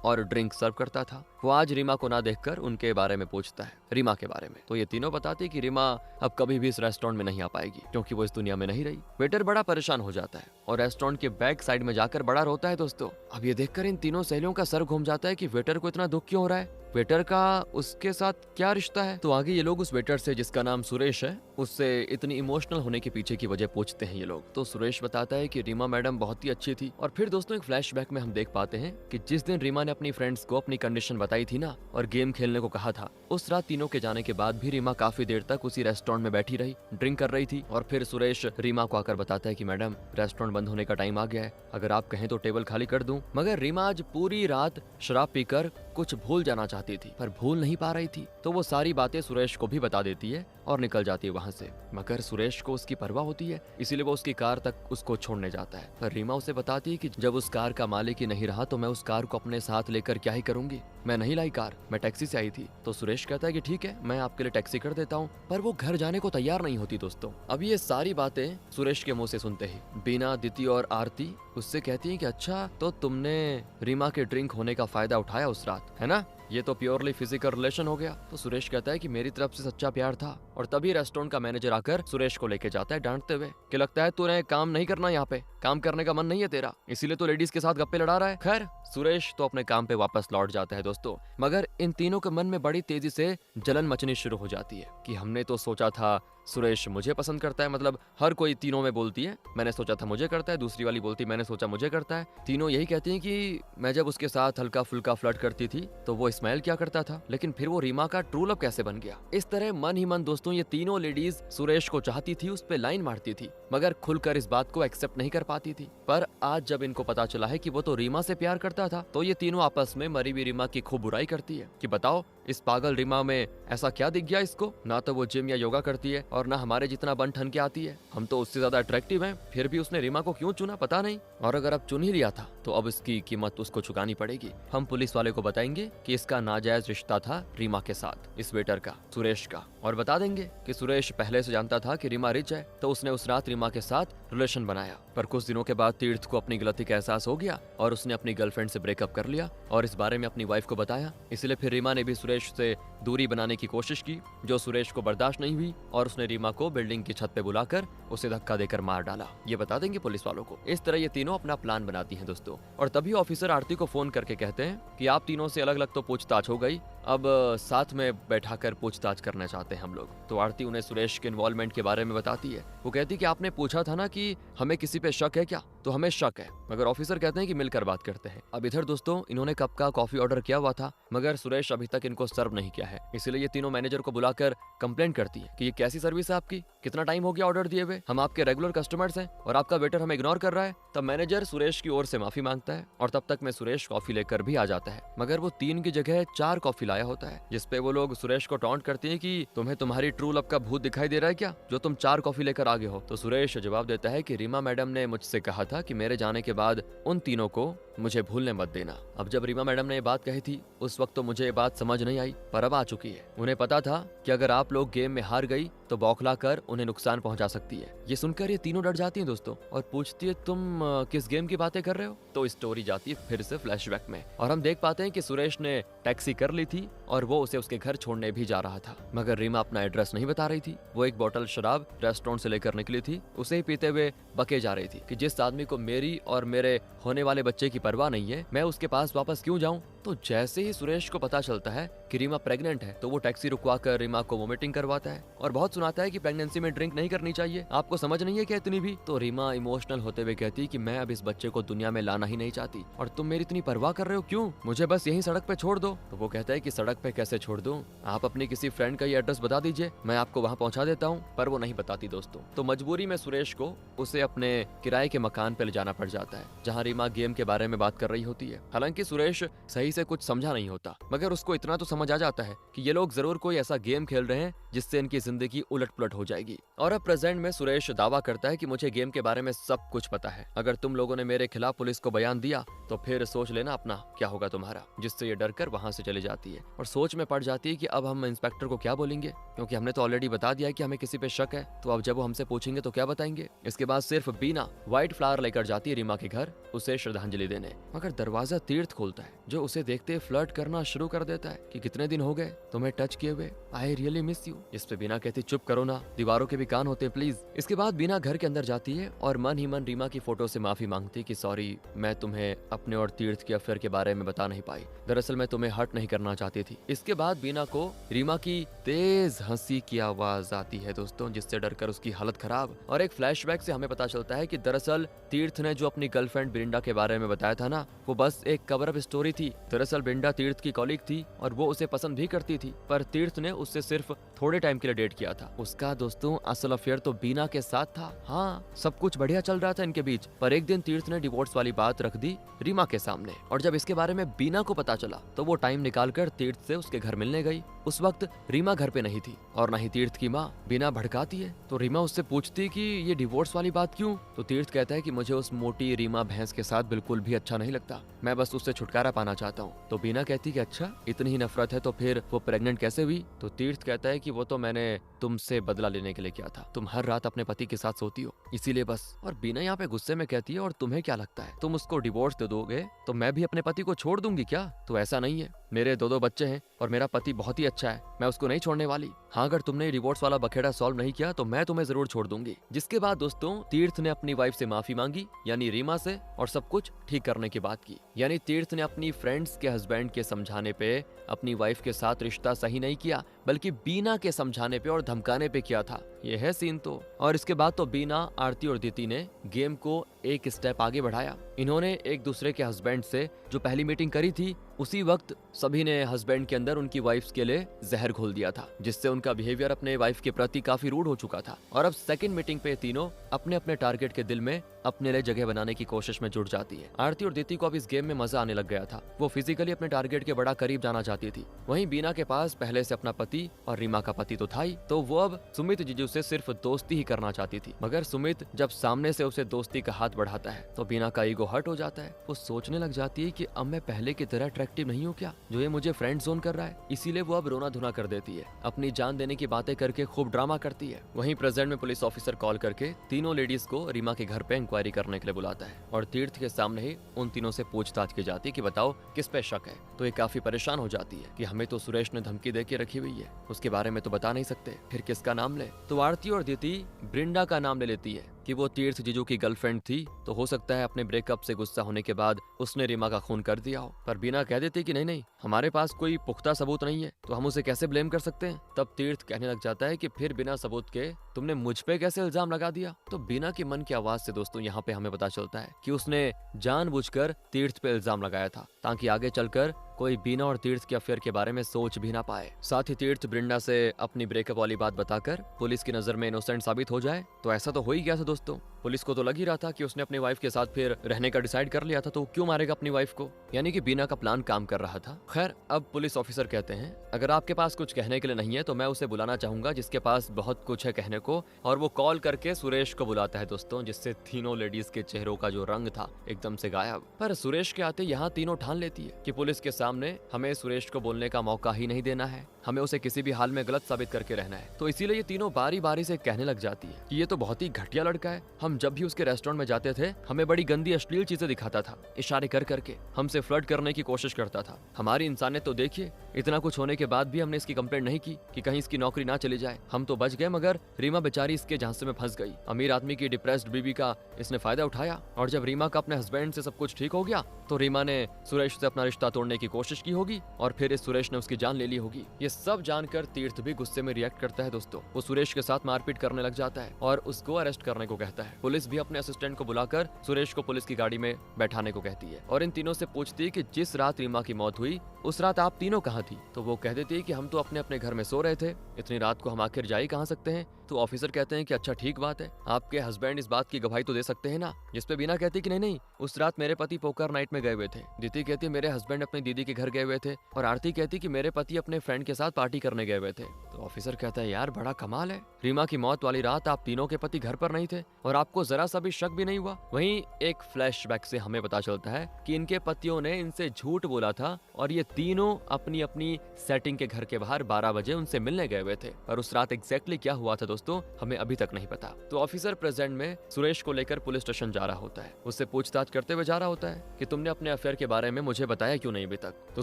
और ड्रिंक सर्व करता था। वो आज रीमा को ना देखकर उनके बारे में पूछता है, रीमा के बारे में। तो ये तीनों बताते कि रीमा अब कभी भी इस रेस्टोरेंट में नहीं आ पाएगी क्योंकि वो इस दुनिया में नहीं रही। वेटर बड़ा परेशान हो जाता है और रेस्टोरेंट के बैक साइड में जाकर बड़ा रोता है दोस्तों। अब ये देखकर इन तीनों सहेलियों का सर घूम जाता है कि वेटर को इतना दुख क्यों हो रहा है, वेटर का उसके साथ क्या रिश्ता है। तो आगे ये लोग उस वेटर से, जिसका नाम सुरेश है, उससे इतनी इमोशनल होने के पीछे की वजह पूछते हैं ये लोग। तो सुरेश बताता है कि रीमा मैडम बहुत ही अच्छी थी। और फिर दोस्तों एक फ्लैशबैक में हम देख पाते हैं कि जिस दिन रीमा ने अपनी फ्रेंड्स को अपनी कंडीशन बताई थी ना और गेम खेलने को कहा था, उस रात तीनों के जाने के बाद भी रीमा काफी देर तक उसी रेस्टोरेंट में बैठी रही, ड्रिंक कर रही थी। और फिर सुरेश रीमा को आकर बताता है कि मैडम रेस्टोरेंट बंद होने का टाइम आ गया है, अगर आप कहें तो टेबल खाली कर दूं। मगर रीमा आज पूरी रात शराब पीकर कुछ भूल जाना चाहती थी पर भूल नहीं पा रही थी। तो वो सारी बातें सुरेश को भी बता देती है और निकल जाती है वहाँ से। मगर सुरेश को उसकी परवाह होती है, इसीलिए वो उसकी कार तक उसको छोड़ने जाता है। पर रीमा उसे बताती है कि जब उस कार का मालिक ही नहीं रहा तो मैं उस कार को अपने साथ लेकर क्या ही करूंगी, मैं नहीं लाई कार, मैं टैक्सी से आई थी। तो सुरेश कहता है कि ठीक है मैं आपके लिए टैक्सी कर देता हूँ, पर वो घर जाने को तैयार नहीं होती दोस्तों। अब ये सारी बातें सुरेश के मुंह से सुनते ही बीना, दिति और आरती उससे कहती है कि अच्छा तो तुमने रीमा के ड्रिंक होने का फायदा उठाया उस रात, है ना? ये तो प्योरली फिजिकल रिलेशन हो गया। तो सुरेश कहता है कि मेरी तरफ से सच्चा प्यार था। और तभी रेस्टोरेंट का मैनेजर आकर सुरेश को लेके जाता है डांटते हुए कि लगता है तूने काम नहीं करना, यहाँ पे काम करने का मन नहीं है तेरा, इसीलिए तो लेडीज के साथ गप्पे लड़ा रहा है। खैर सुरेश तो अपने काम पे वापस लौट जाता है दोस्तों, मगर इन तीनों के मन में बड़ी तेजी से जलन मचनी शुरू हो जाती है कि हमने तो सोचा था सुरेश मुझे पसंद करता है, मतलब हर कोई तीनों में बोलती है मैंने सोचा था मुझे करता है, दूसरी वाली बोलती मैंने सोचा मुझे करता है। तीनों यही कहती हैं कि मैं जब उसके साथ हल्का फुल्का फ्लर्ट करती थी तो वो स्माइल क्या करता था, लेकिन फिर वो रीमा का ट्रू लव कैसे बन गया। इस तरह मन ही मन दोस्तों ये तीनों लेडीज सुरेश को चाहती थी, उस पे लाइन मारती थी, मगर खुलकर इस बात को एक्सेप्ट नहीं कर पाती थी। पर आज जब इनको पता चला है कि वो तो रीमा से प्यार करता था, तो ये तीनों आपस में मरी हुई रीमा की खूब बुराई करती है कि बताओ इस पागल रीमा में ऐसा क्या दिख गया इसको, ना तो वो जिम या योगा करती है और ना हमारे जितना बन ठन के आती है, हम तो उससे ज्यादा अट्रैक्टिव हैं, फिर भी उसने रीमा को क्यों चुना पता नहीं, और अगर अब चुन ही लिया था तो अब इसकी कीमत उसको चुकानी पड़ेगी। हम पुलिस वाले को बताएंगे कि इसका नाजायज रिश्ता था रीमा के साथ, इस वेटर का, सुरेश का, और बता देंगे कि सुरेश पहले से जानता था कि रीमा रिच है, तो उसने उस रात रीमा के साथ रिलेशन बनाया। पर कुछ दिनों के बाद तीर्थ को अपनी गलती का एहसास हो गया और उसने अपनी गर्लफ्रेंड से ब्रेकअप कर लिया और इस बारे में अपनी वाइफ को बताया। इसलिए फिर रीमा ने भी सुरेश से दूरी बनाने की कोशिश की, जो सुरेश को बर्दाश्त नहीं हुई और उसने रीमा को बिल्डिंग की छत पे बुलाकर उसे धक्का देकर मार डाला। ये बता देंगे पुलिस वालों को। इस तरह ये तीनों अपना प्लान बनाती हैं दोस्तों, और तभी ऑफिसर आरती को फोन करके कहते हैं कि आप तीनों से अलग अलग तो पूछताछ हो गई, अब साथ में बैठाकर पूछताछ करना चाहते हैं हम लोग। तो आरती उन्हें सुरेश के इन्वॉल्वमेंट के बारे में बताती है। वो कहती है कि आपने पूछा था ना कि हमें किसी पे शक है क्या, तो हमें शक है, मगर ऑफिसर कहते हैं कि मिलकर बात करते हैं। अब इधर दोस्तों इन्होंने कप का कॉफी ऑर्डर किया हुआ था, मगर सुरेश अभी तक इनको सर्व नहीं किया है, इसलिए ये तीनों मैनेजर को बुलाकर कंप्लेंट करती है कि ये कैसी सर्विस है आपकी, कितना टाइम हो गया ऑर्डर दिए हुए, हम आपके रेगुलर कस्टमर्स हैं और आपका वेटर हमें इग्नोर कर रहा है। तब मैनेजर सुरेश की ओर से माफी मांगता है और तब तक में सुरेश कॉफी लेकर भी आ जाता है, मगर वो 3 की जगह 4 कॉफी लाया होता है, जिसपे वो लोग सुरेश को टॉन्ट करते हैं कि तुम्हें तुम्हारी ट्रू लव का भूत दिखाई दे रहा है क्या, जो तुम 4 कॉफी लेकर आगे हो। तो सुरेश जवाब देता है कि रीमा मैडम ने मुझसे कहा था कि मेरे जाने के बाद उन तीनों को मुझे भूलने मत देना। अब जब रीमा मैडम ने ये बात कही थी उस वक्त तो मुझे ये बात समझ नहीं आई, पर अब आ चुकी है। उन्हें पता था कि अगर आप लोग गेम में हार गई तो बौखला कर उन्हें नुकसान पहुंचा सकती है। ये सुनकर ये तीनों डर जाती हैं दोस्तों और पूछती है तुम किस गेम की बातें कर रहे हो। तो स्टोरी जाती है फिर से फ्लैशबैक में और हम देख पाते हैं कि सुरेश ने टैक्सी कर ली थी और वो उसे उसके घर छोड़ने भी जा रहा था, मगर रीमा अपना एड्रेस नहीं बता रही थी। वो एक बोतल शराब रेस्टोरेंट से लेकर निकली थी, उसे ही पीते हुए बके जा रही थी कि जिस आदमी को मेरी और मेरे होने वाले बच्चे की परवाह नहीं है, मैं उसके पास वापस क्यों जाऊं। तो जैसे ही सुरेश को पता चलता है कि रीमा प्रेग्नेंट है तो वो टैक्सी रुकवा कर रीमा को वोमिटिंग करवाता है और बहुत सुनाता है कि प्रेगनेंसी में ड्रिंक नहीं करनी चाहिए, आपको समझ नहीं है क्या इतनी भी। तो रीमा इमोशनल होते हुए कहती कि मैं अब इस बच्चे को दुनिया में लाना ही नहीं चाहती और तुम मेरी इतनी परवाह कर रहे हो क्यों, मुझे बस यहीं सड़क पे छोड़ दो। तो वो कहता है कि सड़क पे कैसे छोड़ दूं, आप अपनी किसी फ्रेंड का ये एड्रेस बता दीजिए, मैं आपको वहाँ पहुँचा देता हूँ। पर वो नहीं बताती दोस्तों। तो मजबूरी में सुरेश को उसे अपने किराए के मकान पे ले जाना पड़ जाता है जहाँ रीमा गेम के बारे में बात कर रही होती है। हालांकि सुरेश सही से कुछ समझा नहीं होता, मगर उसको इतना तो समझ आ जाता है कि ये लोग जरूर कोई ऐसा गेम खेल रहे हैं जिससे इनकी जिंदगी उलट पुलट हो जाएगी। और अब प्रेजेंट में सुरेश दावा करता है कि मुझे गेम के बारे में सब कुछ पता है, अगर तुम लोगों ने मेरे खिलाफ पुलिस को बयान दिया तो फिर सोच लेना अपना क्या होगा तुम्हारा। जिससे ये डर कर वहाँ से चली जाती है और सोच में पड़ जाती है कि अब हम इंस्पेक्टर को क्या बोलेंगे, क्योंकि हमने तो ऑलरेडी बता दिया है कि हमें किसी पे शक है, तो अब जब वो हमसे पूछेंगे तो क्या बताएंगे। इसके बाद सिर्फ बीना व्हाइट फ्लावर लेकर जाती है रीमा के घर उसे श्रद्धांजलि देने, मगर दरवाजा तीर्थ खोलता है जो उसे देखते फ्लर्ट करना शुरू कर देता है कि कितने दिन हो गए तुम्हें टच किए हुए, आई रियली मिस यू। इस पे बीना कहती चुप करो ना, दीवारों के भी कान होते हैं प्लीज। इसके बाद बीना घर के अंदर जाती है और मन ही मन रीमा की फोटो से माफी मांगती कि सॉरी, मैं तुम्हें अपने और तीर्थ के अफेयर के बारे में बता नहीं पाई, दरअसल मैं तुम्हें हर्ट नहीं करना चाहती थी। इसके बाद बीना को रीमा की तेज हंसी की आवाज आती है दोस्तों, जिससे डरकर उसकी हालत खराब। और एक फ्लैशबैक से हमें पता चलता है कि दरअसल तीर्थ ने जो अपनी गर्लफ्रेंड ब्रिंडा के बारे में बताया था ना, वो बस एक कवर अप स्टोरी थी। दरअसल ब्रिंडा तीर्थ की कॉलीग थी और वो उसे पसंद भी करती थी, पर तीर्थ ने उससे सिर्फ थोड़े टाइम के लिए डेट किया था। उसका दोस्तों असल अफेयर तो बीना के साथ था। हाँ, सब कुछ बढ़िया चल रहा था इनके बीच, पर एक दिन तीर्थ ने डिवोर्स वाली बात रख दी रीमा के सामने, और जब इसके बारे में बीना को पता चला तो वो टाइम निकालकर तीर्थ से उसके घर मिलने गई। उस वक्त रीमा घर पे नहीं थी और न ही तीर्थ की माँ। बीना भड़काती है तो रीमा उससे पूछती कि ये डिवोर्स वाली बात क्यों। तो तीर्थ कहता है कि मुझे उस मोटी रीमा भैंस के साथ बिल्कुल भी अच्छा नहीं लगता, मैं बस उससे छुटकारा पाना चाहता हूँ। तो बीना कहती कि अच्छा, इतनी ही नफरत है तो फिर वो प्रेग्नेंट कैसे हुई। तो तीर्थ कहता है कि वो तो मैंने तुमसे बदला लेने के लिए किया था, तुम हर रात अपने पति के साथ सोती हो इसीलिए बस। और बीना यहाँ पे गुस्से में कहती है और तुम्हें क्या लगता है, तुम उसको डिवोर्स दे दोगे तो मैं भी अपने पति को छोड़ दूंगी क्या। तो ऐसा नहीं है, मेरे 2 बच्चे हैं और मेरा पति बहुत ही अच्छा है, मैं उसको नहीं छोड़ने वाली। हाँ, अगर तुमने रिवॉर्ड्स वाला बखेड़ा सॉल्व नहीं किया तो मैं तुम्हें जरूर छोड़ दूंगी। जिसके बाद दोस्तों तीर्थ ने अपनी वाइफ से माफी मांगी, यानी रीमा से, और सब कुछ ठीक करने की बात की। यानी तीर्थ ने अपनी फ्रेंड्स के हस्बैंड के समझाने पे अपनी वाइफ के साथ रिश्ता सही नहीं किया, बल्कि बीना के समझाने पे और धमकाने पे किया था। ये है सीन तो। और इसके बाद तो बीना, आरती और दीति ने गेम को एक स्टेप आगे बढ़ाया। इन्होंने एक दूसरे के हस्बैंड से जो पहली मीटिंग करी थी, उसी वक्त सभी ने हस्बैंड के अंदर उनकी वाइफ्स के लिए जहर घोल दिया था, जिससे उनका बिहेवियर अपने वाइफ के प्रति काफी रूड हो चुका था। और अब सेकंड मीटिंग पे तीनों अपने अपने टारगेट के दिल में अपने लिए जगह बनाने की कोशिश में जुट जाती है। आरती और दीति को अब इस गेम में मजा आने लग गया था। वो फिजिकली अपने टारगेट के बड़ा करीब जाना चाहती थी। वहीं बीना के पास पहले से अपना पति और रीमा का पति तो था ही, तो वो अब सुमित जीजू से सिर्फ दोस्ती ही करना चाहती थी। मगर सुमित जब सामने से उसे दोस्ती का हाथ बढ़ाता है तो बीना का ईगो हर्ट हो जाता है। वो सोचने लग जाती है कि अब मैं पहले की तरह अट्रैक्टिव नहीं हूँ क्या, जो ये मुझे फ्रेंड जोन कर रहा है। इसीलिए वो अब रोना धुना कर देती है, अपनी जान देने की बातें करके खूब ड्रामा करती है। वहीं प्रेजेंट में पुलिस ऑफिसर कॉल करके तीनों लेडीज को रीमा के घर पे इंक्वायरी करने के लिए बुलाता है और तीर्थ के सामने ही उन तीनों से पूछताछ की जाती है कि बताओ किस पे शक है। तो ये काफी परेशान हो जाती है कि हमें तो सुरेश ने धमकी दे के रखी हुई है, उसके बारे में तो बता नहीं सकते, फिर किसका नाम ले। तो आरती और दीति ब्रिंडा का नाम ले लेती है कि वो तीर्थ जीजू की गर्लफ्रेंड थी, तो हो सकता है अपने ब्रेकअप से गुस्सा होने के बाद उसने रीमा का खून कर दिया हो। पर बीना कह देती कि नहीं नहीं, हमारे पास कोई पुख्ता सबूत नहीं है, तो हम उसे कैसे ब्लेम कर सकते हैं। तब तीर्थ कहने लग जाता है कि फिर बिना सबूत के तुमने मुझ पे कैसे इल्जाम लगा दिया। तो बीना की मन की आवाज से दोस्तों यहाँ पे हमें पता चलता है कि उसने जानबूझकर तीर्थ पे इल्जाम लगाया था, ताकि आगे चलकर कोई बीना और तीर्थ के अफेयर के बारे में सोच भी ना पाए। साथ ही तीर्थ ब्रिंडा से अपनी ब्रेकअप वाली बात बताकर पुलिस की नजर में इनोसेंट साबित हो जाए। तो ऐसा तो हो ही गया था दोस्तों। पुलिस को तो लग ही रहा था कि उसने अपनी वाइफ के साथ फिर रहने का डिसाइड कर लिया था, तो क्यों मारेगा अपनी वाइफ को, यानी कि बीना का प्लान काम कर रहा था। खैर अब पुलिस ऑफिसर कहते हैं अगर आपके पास कुछ कहने के लिए नहीं है तो मैं उसे बुलाना चाहूंगा जिसके पास बहुत कुछ है कहने को। और वो कॉल करके सुरेश को बुलाता है दोस्तों, जिससे तीनों लेडीज के चेहरों का जो रंग था एकदम से गायब। पर सुरेश के आते यहाँ तीनों ठान लेती है कि पुलिस के सामने हमें सुरेश को बोलने का मौका ही नहीं देना है, हमें उसे किसी भी हाल में गलत साबित करके रहना है। तो इसीलिए ये तीनों बारी बारी से कहने लग जाती है कि ये तो बहुत ही घटिया लड़का है, हम जब भी उसके रेस्टोरेंट में जाते थे हमें बड़ी गंदी अश्लील चीजें दिखाता था, इशारे कर करके हमसे फ्लर्ट करने की कोशिश करता था। हमारी इंसानियत तो देखिए, इतना कुछ होने के बाद भी हमने इसकी कंप्लेंट नहीं की कि कहीं इसकी नौकरी ना चली जाए। हम तो बच गए, मगर रीमा बेचारी इसके झांसे में फंस गई। अमीर आदमी की डिप्रेस्ड बीवी का इसने फायदा उठाया, और जब रीमा का अपने हस्बैंड से सब कुछ ठीक हो गया तो रीमा ने सुरेश से अपना रिश्ता तोड़ने की कोशिश की होगी और फिर इस सुरेश ने उसकी जान ले ली होगी। ये सब जानकर तीर्थ भी गुस्से में रिएक्ट करता है दोस्तों। वो सुरेश के साथ मारपीट करने लग जाता है और उसको अरेस्ट करने को कहता है। पुलिस भी अपने असिस्टेंट को बुलाकर सुरेश को पुलिस की गाड़ी में बैठाने को कहती है और इन तीनों से पूछती है कि जिस रात रीमा की मौत हुई उस रात आप तीनों कहाँ थी। तो वो कह देती है कि हम तो अपने अपने घर में सो रहे थे, इतनी रात को हम आखिर जा ही कहाँ सकते हैं। तो ऑफिसर कहते हैं कि अच्छा ठीक बात है, आपके हस्बैंड इस बात की गवाही तो दे सकते हैं ना। जिसपे बीना कहती कि नहीं नहीं, उस रात मेरे पति पोकर नाइट में गए हुए थे। दीदी कहती मेरे हस्बैंड अपनी दीदी के घर गए हुए थे, और आरती कहती कि मेरे पति अपने फ्रेंड के साथ पार्टी करने गए हुए थे। तो ऑफिसर कहता है यार बड़ा कमाल है, रीमा की मौत वाली रात आप तीनों के पति घर पर नहीं थे और आपको जरा सा भी शक भी नहीं हुआ। वहीं एक फ्लैशबैक से हमें पता चलता है कि इनके पतियों ने इनसे झूठ बोला था और ये तीनों अपनी अपनी सेटिंग के घर के बाहर 12 बजे उनसे मिलने गए हुए थे। पर उस रात एग्जैक्टली क्या हुआ था दोस्तों हमें अभी तक नहीं पता। तो ऑफिसर प्रेजेंट में सुरेश को लेकर पुलिस स्टेशन जा रहा होता है, उससे पूछताछ करते हुए जा रहा होता है कि तुमने अपने अफेयर के बारे में मुझे बताया क्यों नहीं अभी तक। तो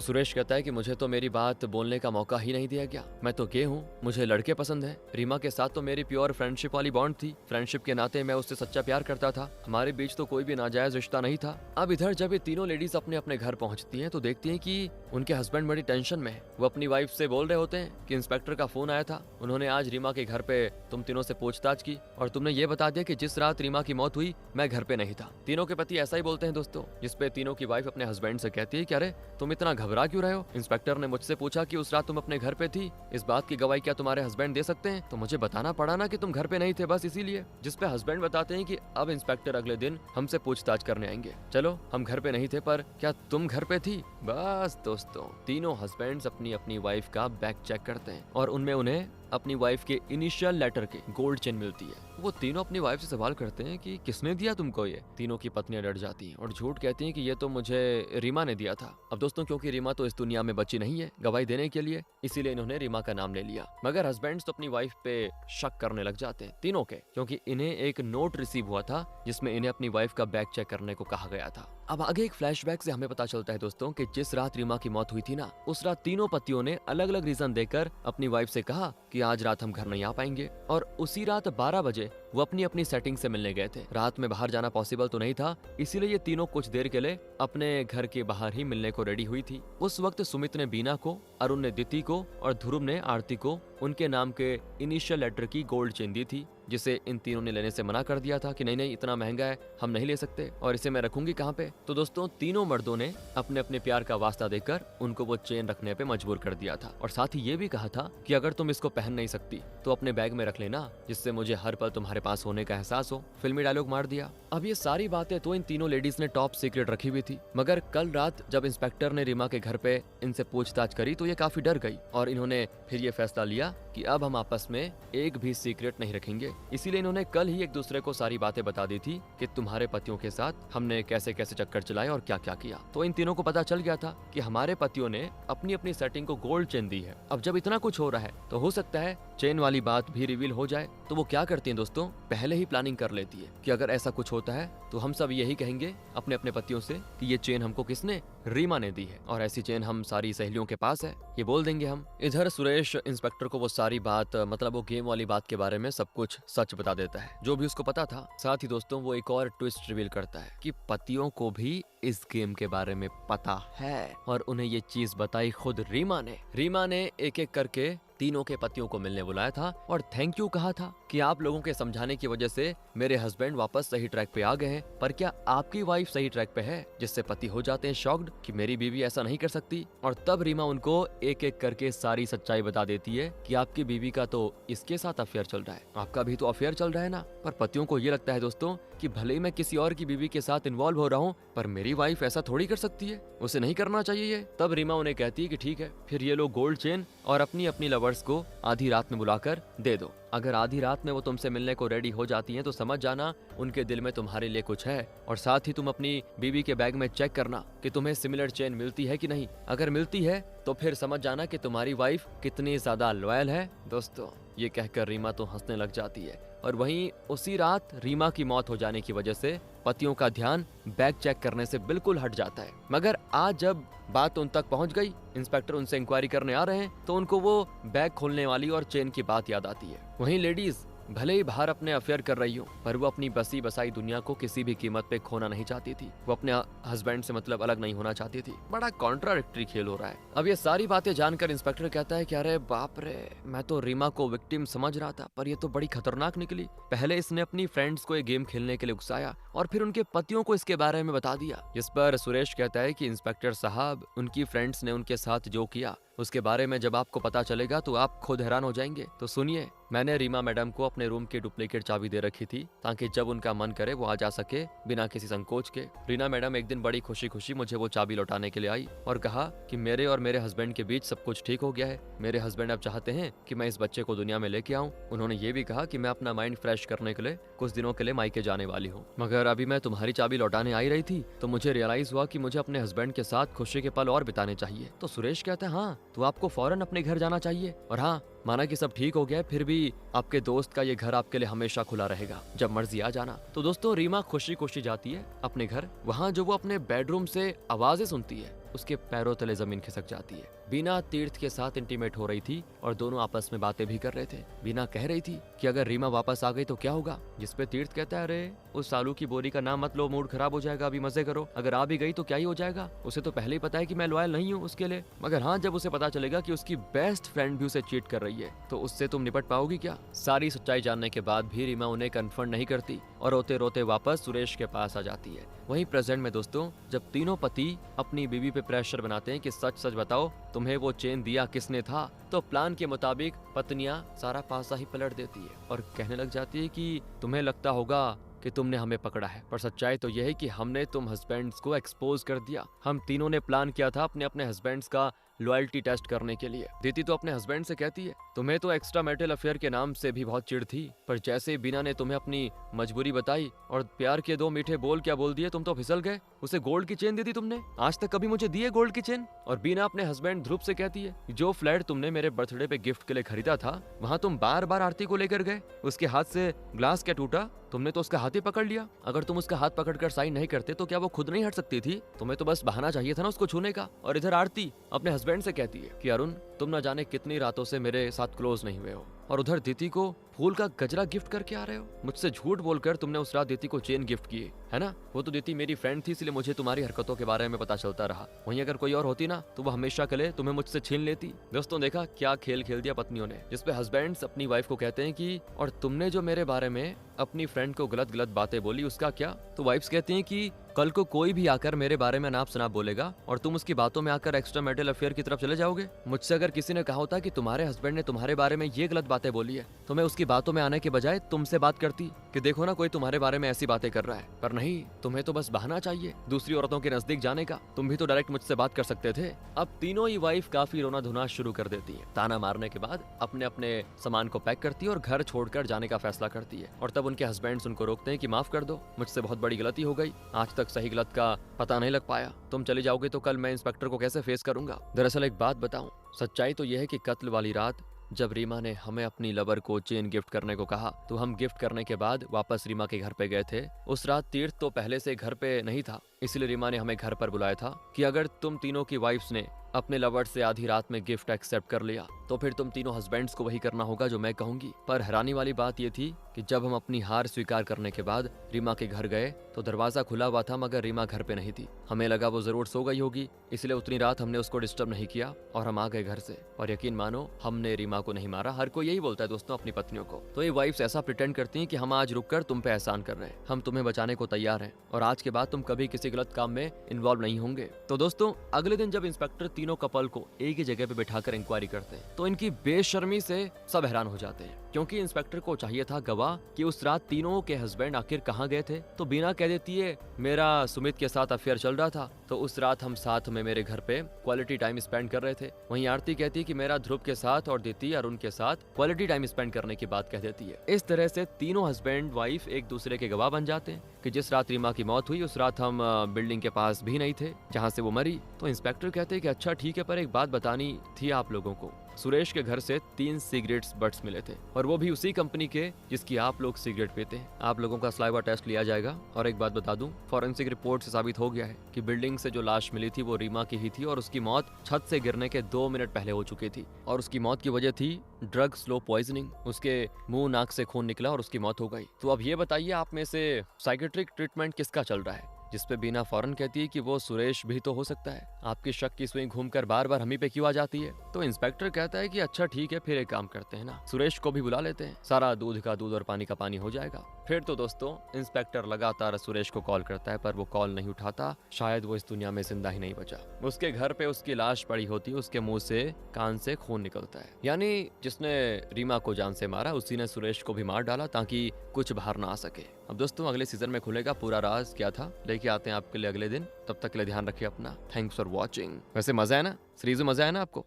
सुरेश कहता है कि मुझे तो मेरी बात बोलने का मौका ही नहीं दिया गया, मैं तो गे हूँ, मुझे लड़के पसंद है। रीमा के साथ तो मेरी प्योर फ्रेंडशिप वाली बॉन्ड थी, फ्रेंडशिप के नाते मैं उससे सच्चा प्यार करता था, हमारे बीच तो कोई भी नाजायज रिश्ता नहीं था। अब इधर जब ये तीनों लेडीज अपने अपने घर पहुंचती हैं तो देखती हैं कि उनके हस्बैंड बड़ी टेंशन में है। वो अपनी वाइफ से बोल रहे होते हैं कि इंस्पेक्टर का फोन आया था, उन्होंने आज रीमा के घर पे तुम तीनों से पूछताछ की और तुमने ये बता दिया कि जिस रात रीमा की मौत हुई मैं घर पे नहीं था। तीनों के पति ऐसा ही बोलते हैं दोस्तों, जिसपे तीनों की वाइफ अपने हस्बैंड से कहती है कि अरे तुम इतना घबरा क्यों रहे हो, इंस्पेक्टर ने मुझसे पूछा कि उस रात तुम अपने घर पे थी, इस बात की गवाही क्या तुम्हारे हस्बैंड दे सकते हैं, तो मुझे बताना पड़ा ना कि तुम घर पे नहीं थे बस इसीलिए। जिसपे हस्बैंड बताते हैं कि अब इंस्पेक्टर अगले दिन हमसे पूछताछ करने आएंगे, चलो हम घर पे नहीं थे पर क्या तुम घर पे थी। बस दोस्तों तीनों हस्बैंड्स अपनी अपनी वाइफ का बैग चेक करते हैं और उनमें उन्हें अपनी वाइफ के इनिशियल लेटर के गोल्ड चेन मिलती है। वो तीनों अपनी वाइफ से सवाल करते हैं कि किसने दिया तुमको ये। तीनों की पत्नियां डर जाती हैं और झूठ कहती हैं कि ये तो मुझे रीमा ने दिया था। अब दोस्तों क्योंकि रीमा तो इस दुनिया में बची नहीं है गवाही देने के लिए, इसीलिए इन्होंने रीमा का नाम ले लिया। मगर हस्बैंड्स तो अपनी वाइफ पे शक करने लग जाते हैं तीनों के, क्योंकि इन्हें एक नोट रिसीव हुआ था जिसमें इन्हें अपनी वाइफ का बैग चेक करने को कहा गया था। अब आगे एक फ्लैशबैक से हमें पता चलता है दोस्तों कि जिस रात रीमा की मौत हुई थी ना, उस रात तीनों पतियों ने अलग अलग रीजन देकर अपनी वाइफ से कहा कि आज रात हम घर नहीं आ पाएंगे, और उसी रात 12 बजे वो अपनी अपनी सेटिंग से मिलने गए थे। रात में बाहर जाना पॉसिबल तो नहीं था, इसीलिए ये तीनों कुछ देर के लिए अपने घर के बाहर ही मिलने को रेडी हुई थी। उस वक्त सुमित ने बीना को, अरुण ने दिति को और ध्रुव ने आरती को उनके नाम के इनिशियल लेटर की गोल्ड चेन दी थी, जिसे इन तीनों ने लेने से मना कर दिया था कि नहीं नहीं इतना महंगा है, हम नहीं ले सकते और इसे मैं रखूंगी कहाँ पे। तो दोस्तों तीनों मर्दों ने अपने अपने प्यार का वास्ता देकर उनको वो चेन रखने पे मजबूर कर दिया था, और साथ ही ये भी कहा था कि अगर तुम इसको पहन नहीं सकती तो अपने बैग में रख लेना, जिससे मुझे हर पल तुम्हारे पास होने का एहसास हो। फिल्मी डायलॉग मार दिया। अब ये सारी बातें तो इन तीनों लेडीज ने टॉप सीक्रेट रखी हुई थी, मगर कल रात जब इंस्पेक्टर ने रीमा के घर पे इनसे पूछताछ करी तो ये काफी डर गई, और इन्होंने फिर ये फैसला लिया कि अब हम आपस में एक भी सीक्रेट नहीं रखेंगे। इसीलिए इन्होंने कल ही एक दूसरे को सारी बातें बता दी थी कि तुम्हारे पतियों के साथ हमने कैसे कैसे चक्कर चलाए और क्या क्या किया। तो इन तीनों को पता चल गया था कि हमारे पतियों ने अपनी अपनी सेटिंग को गोल्ड चेन दी है। अब जब इतना कुछ हो रहा है तो हो सकता है चेन वाली बात भी रिवील हो जाए। तो वो क्या करती हैं दोस्तों, पहले ही प्लानिंग कर लेती है कि अगर ऐसा कुछ होता है तो हम सब यही कहेंगे अपने अपने पतियों से कि ये चेन हमको किसने, रीमा ने दी है, और ऐसी चेन हम सारी सहेलियों के पास है, ये बोल देंगे हम। इधर सुरेश इंस्पेक्टर को वो सारी बात, मतलब वो गेम वाली बात के बारे में सब कुछ सच बता देता है जो भी उसको पता था। साथ ही दोस्तों वो एक और ट्विस्ट रिवील करता है कि पतियों को भी इस गेम के बारे में पता है, और उन्हें ये चीज बताई खुद रीमा ने। रीमा ने एक एक करके तीनों के पतियों को मिलने बुलाया था और थैंक यू कहा था कि आप लोगों के समझाने की वजह से मेरे हस्बैंड वापस सही ट्रैक पे आ गए हैं। पर क्या आपकी वाइफ सही ट्रैक पे है? जिससे पति हो जाते हैं शॉक्ड कि मेरी बीवी ऐसा नहीं कर सकती। और तब रीमा उनको एक एक करके सारी सच्चाई बता देती है कि आपकी बीवी का तो इसके साथ अफेयर चल रहा है, आपका भी तो अफेयर चल रहा है ना। पर पतियों को ये लगता है दोस्तों कि भले ही मैं किसी और की बीवी के साथ इन्वॉल्व हो रहा हूँ, पर मेरी वाइफ ऐसा थोड़ी कर सकती है, उसे नहीं करना चाहिए ये। तब रीमा उन्हें कहती है कि ठीक है, फिर ये लो गोल्ड चेन और अपनी अपनी लवर्स को आधी रात में बुलाकर दे दो। अगर आधी रात में वो तुमसे मिलने को रेडी हो जाती हैं तो समझ जाना उनके दिल में तुम्हारे लिए कुछ है। और साथ ही तुम अपनी बीवी के बैग में चेक करना कि तुम्हें सिमिलर चेन मिलती है कि नहीं। अगर मिलती है तो फिर समझ जाना कि तुम्हारी वाइफ कितनी ज्यादा लॉयल है। दोस्तों ये कहकर रीमा तो हंसने लग जाती है, और वहीं उसी रात रीमा की मौत हो जाने की वजह से पतियों का ध्यान बैग चेक करने से बिल्कुल हट जाता है। मगर आज जब बात उन तक पहुंच गई, इंस्पेक्टर उनसे इंक्वायरी करने आ रहे हैं, तो उनको वो बैग खोलने वाली और चेन की बात याद आती है। वहीं लेडीज भले ही बाहर अपने अफेयर कर रही हो, पर वो अपनी बसी बसाई दुनिया को किसी भी कीमत पे खोना नहीं चाहती थी। वो अपने हस्बैंड से मतलब अलग नहीं होना चाहती थी। बड़ा कॉन्ट्राडिक्टरी खेल हो रहा है। अब ये सारी बातें जानकर इंस्पेक्टर कहता है कि अरे बाप रे, मैं तो रीमा को विक्टिम समझ रहा था, पर ये तो बड़ी खतरनाक निकली। पहले इसने अपनी फ्रेंड्स को ये गेम खेलने के लिए उकसाया और फिर उनके पतियों को इसके बारे में बता दिया। जिस पर सुरेश कहता है कि इंस्पेक्टर साहब, उनकी फ्रेंड्स ने उनके साथ जो किया उसके बारे में जब आपको पता चलेगा तो आप खुद हैरान हो जाएंगे। तो सुनिए, मैंने रीमा मैडम को अपने रूम की डुप्लीकेट चाबी दे रखी थी ताकि जब उनका मन करे वो आ जा सके बिना किसी संकोच के। रीना मैडम एक दिन बड़ी खुशी खुशी मुझे वो चाबी लौटाने के लिए आई और कहा कि मेरे और मेरे हस्बैंड के बीच सब कुछ ठीक हो गया है। मेरे हस्बैंड अब चाहते हैं कि मैं इस बच्चे को दुनिया में लेके आऊं। उन्होंने ये भी कहा कि मैं अपना माइंड फ्रेश करने के लिए कुछ दिनों के लिए मायके जाने वाली हूँ। मगर अभी मैं तुम्हारी चाबी लौटाने आई रही थी तो मुझे रियलाइज हुआ कि मुझे अपने हस्बैंड के साथ खुशी के पल और बिताने चाहिए। तो सुरेश कहता है हाँ, तो आपको फौरन अपने घर जाना चाहिए। और हाँ, माना कि सब ठीक हो गया, फिर भी आपके दोस्त का ये घर आपके लिए हमेशा खुला रहेगा, जब मर्जी आ जाना। तो दोस्तों रीमा खुशी खुशी जाती है अपने घर। वहाँ जो वो अपने बेडरूम से आवाजें सुनती है, उसके पैरों तले जमीन खिसक जाती है। बीना तीर्थ के साथ इंटीमेट हो रही थी और दोनों आपस में बातें भी कर रहे थे। बीना कह रही थी कि अगर रीमा वापस आ गई तो क्या होगा, जिस पे तीर्थ कहता है अरे उस आलू की बोरी का नाम मत लो, मूड खराब हो जाएगा, अभी मजे करो। अगर आ भी गई तो क्या ही हो जाएगा, उसे तो पहले ही पता है कि मैं लॉयल नहीं हूँ उसके लिए। मगर हाँ, जब उसे पता चलेगा कि उसकी बेस्ट फ्रेंड भी उसे चीट कर रही है तो उससे तुम निपट पाओगी क्या। सारी सच्चाई जानने के बाद भी रीमा उन्हें कन्फर्म नहीं करती और रोते रोते वापस सुरेश के पास आ जाती है। वहीं प्रेजेंट में दोस्तों, जब तीनों पति अपनी बीवी पे प्रेशर बनाते हैं कि सच सच बताओ तुम्हें वो चेन दिया किसने था, तो प्लान के मुताबिक पत्नियां सारा पासा ही पलट देती है और कहने लग जाती है कि तुम्हें लगता होगा कि तुमने हमें पकड़ा है, पर सच्चाई तो यह है कि हमने तुम हस्बैंड्स को एक्सपोज कर दिया। हम तीनों ने प्लान किया था अपने अपने हस्बैंड्स का लॉयल्टी टेस्ट करने के लिए। दीदी तो अपने हस्बैंड से कहती है, तुम्हें तो एक्स्ट्रा मैरिटल अफेयर के नाम से भी बहुत चिढ़ थी, पर जैसे बीना ने तुम्हें अपनी मजबूरी बताई और प्यार के 2 मीठे बोल क्या बोल दिए, तुम तो फिसल गए। उसे गोल्ड की चेन दी थी तुमने, आज तक कभी मुझे दी है गोल्ड की चेन? और बीना अपने हस्बैंड ध्रुव से कहती है, जो फ्लैट तुमने मेरे बर्थडे पे गिफ्ट के लिए खरीदा था, वहाँ तुम बार बार आरती को लेकर गए, उसके हाथ से ग्लास क्या टूटा, तुमने तो उसका हाथ ही पकड़ लिया। अगर तुम उसका हाथ पकड़कर साइन नहीं करते तो क्या वो खुद नहीं हट सकती थी? तुम्हें तो बस बहाना चाहिए था ना उसको छूने का। और इधर आरती अपने हस्बैंड से कहती है कि अरुण, तुम न जाने कितनी रातों से मेरे साथ क्लोज नहीं हुए हो, और उधर दीदी को फूल का गजरा गिफ्ट करके आ रहे हो। मुझसे झूठ बोलकर तुमने उस रात दीदी को चेन गिफ्ट की है ना? वो तो दीदी मेरी फ्रेंड थी, इसलिए मुझे तुम्हारी हरकतों के बारे में पता चलता रहा। वहीं अगर कोई और होती ना तो वो हमेशा के लिए तुम्हें मुझसे छीन लेती। दोस्तों देखा क्या खेल खेल दिया पत्नियों ने, जिसपे हस्बैंड्स अपनी वाइफ को कहते हैं कि और तुमने जो मेरे बारे में अपनी फ्रेंड को गलत गलत बातें बोली उसका क्या? तो वाइफ्स कहती हैं कि कल को कोई भी आकर मेरे बारे में नाप शनाप बोलेगा और तुम उसकी बातों में आकर एक्स्ट्रा मैरिटल अफेयर की तरफ चले जाओगे। मुझसे अगर किसी ने कहा होता कि तुम्हारे हस्बैंड ने तुम्हारे बारे में ये गलत बातें बोली है, तो मैं उसकी बातों में आने के बजाय तुमसे बात करती कि देखो ना कोई तुम्हारे बारे में ऐसी बातें कर रहा है। पर नहीं, तुम्हें तो बस बहाना चाहिए दूसरी औरतों के नजदीक जाने का। तुम भी तो डायरेक्ट मुझसे बात कर सकते थे। अब तीनों ही वाइफ काफी रोना धोना शुरू कर देती है। ताना मारने के बाद अपने अपने सामान को पैक करती है और घर छोड़कर जाने का फैसला करती है। और तब उनके हस्बैंड्स उनको रोकते हैं कि माफ कर दो, मुझसे बहुत बड़ी गलती हो गई, आज तक सही गलत का पता नहीं लग पाया। तुम चली जाओगे तो कल मैं इंस्पेक्टर को कैसे फेस करूंगा? दरअसल एक बात बताऊं, सच्चाई तो यह है कि कत्ल वाली रात जब रीमा ने हमें अपनी लवर को चेन गिफ्ट करने को कहा, तो हम गिफ्ट करने के बाद वापस रीमा के घर पे गए थे। उस रात तीर्थ तो पहले से घर पे नहीं था, इसलिए रीमा ने हमें घर पर बुलाया था कि अगर तुम तीनों की वाइफ्स ने अपने लवर से आधी रात में गिफ्ट एक्सेप्ट कर लिया तो फिर तुम तीनों हस्बैंड्स को वही करना होगा जो मैं कहूंगी। पर हैरानी वाली बात ये थी कि जब हम अपनी हार स्वीकार करने के बाद रीमा के घर गए तो दरवाजा खुला हुआ था, मगर रीमा घर पे नहीं थी। हमें लगा वो जरूर सो गई होगी, इसलिए उतनी रात हमने उसको डिस्टर्ब नहीं किया और हम आ गए घर से। और यकीन मानो हमने रीमा को नहीं मारा। हर कोई यही बोलता है दोस्तों अपनी पत्नियों को। तो ये वाइफ्स ऐसा प्रिटेंड करती हैं कि हम आज रुककर तुम पे एहसान कर रहे हैं, हम तुम्हें बचाने को तैयार हैं और आज के बाद तुम कभी किसी गलत काम में इन्वॉल्व नहीं होंगे। तो दोस्तों अगले दिन जब इंस्पेक्टर तीनों कपल को एक ही जगह पे बिठाकर इंक्वायरी करते हैं तो इनकी बेशर्मी से सब हैरान हो जाते हैं, क्योंकि इंस्पेक्टर को चाहिए था गवाह कि उस रात तीनों के हस्बैंड आखिर कहाँ गए थे। तो बीना कह देती है मेरा सुमित के साथ अफेयर चल रहा था, तो उस रात हम साथ में मेरे घर पे क्वालिटी टाइम स्पेंड कर रहे थे। वहीं आरती कहती है कि मेरा ध्रुव के साथ और दीदी अरुण के साथ क्वालिटी टाइम स्पेंड करने की बात कह देती है। इस तरह से तीनों हस्बैंड वाइफ एक दूसरे के गवाह बन जाते हैं कि जिस रात रीमा की मौत हुई उस रात हम बिल्डिंग के पास भी नहीं थे जहाँ से वो मरी। तो इंस्पेक्टर कहते हैं कि अच्छा ठीक है, पर एक बात बतानी थी आप लोगों को। सुरेश के घर से 3 सिगरेट्स बट्स मिले थे और वो भी उसी कंपनी के जिसकी आप लोग सिगरेट पीते हैं। आप लोगों का सलाइवा टेस्ट लिया जाएगा। और एक बात बता दूं, फॉरेंसिक रिपोर्ट से साबित हो गया है कि बिल्डिंग से जो लाश मिली थी वो रीमा की ही थी और उसकी मौत छत से गिरने के 2 मिनट पहले हो चुकी थी और उसकी मौत की वजह थी ड्रग स्लो पॉइजनिंग। उसके मुंह नाक से खून निकला और उसकी मौत हो गई। तो अब ये बताइए आप में से साइकेट्रिक ट्रीटमेंट किसका चल रहा है? जिसपे बीना फौरन कहती है कि वो सुरेश भी तो हो सकता है। आपकी शक की सुई घूमकर बार बार हम ही पे क्यों आ जाती है? तो इंस्पेक्टर कहता है कि अच्छा ठीक है, फिर एक काम करते हैं ना, सुरेश को भी बुला लेते हैं, सारा दूध का दूध और पानी का पानी हो जाएगा। फिर तो दोस्तों इंस्पेक्टर लगातार सुरेश को कॉल करता है पर वो कॉल नहीं उठाता। शायद वो इस दुनिया में जिंदा ही नहीं बचा। उसके घर पे उसकी लाश पड़ी होती है, उसके मुंह से कान से खून निकलता है। यानी जिसने रीमा को जान से मारा उसी ने सुरेश को भी मार डाला ताकि कुछ बाहर ना आ सके। अब दोस्तों अगले सीजन में खुलेगा पूरा राज क्या था, लेके आते हैं आपके लिए अगले दिन। तब तक के लिए ध्यान रखिए अपना। Thanks for watching. वैसे मजा है ना, सीरीज में मजा है ना आपको?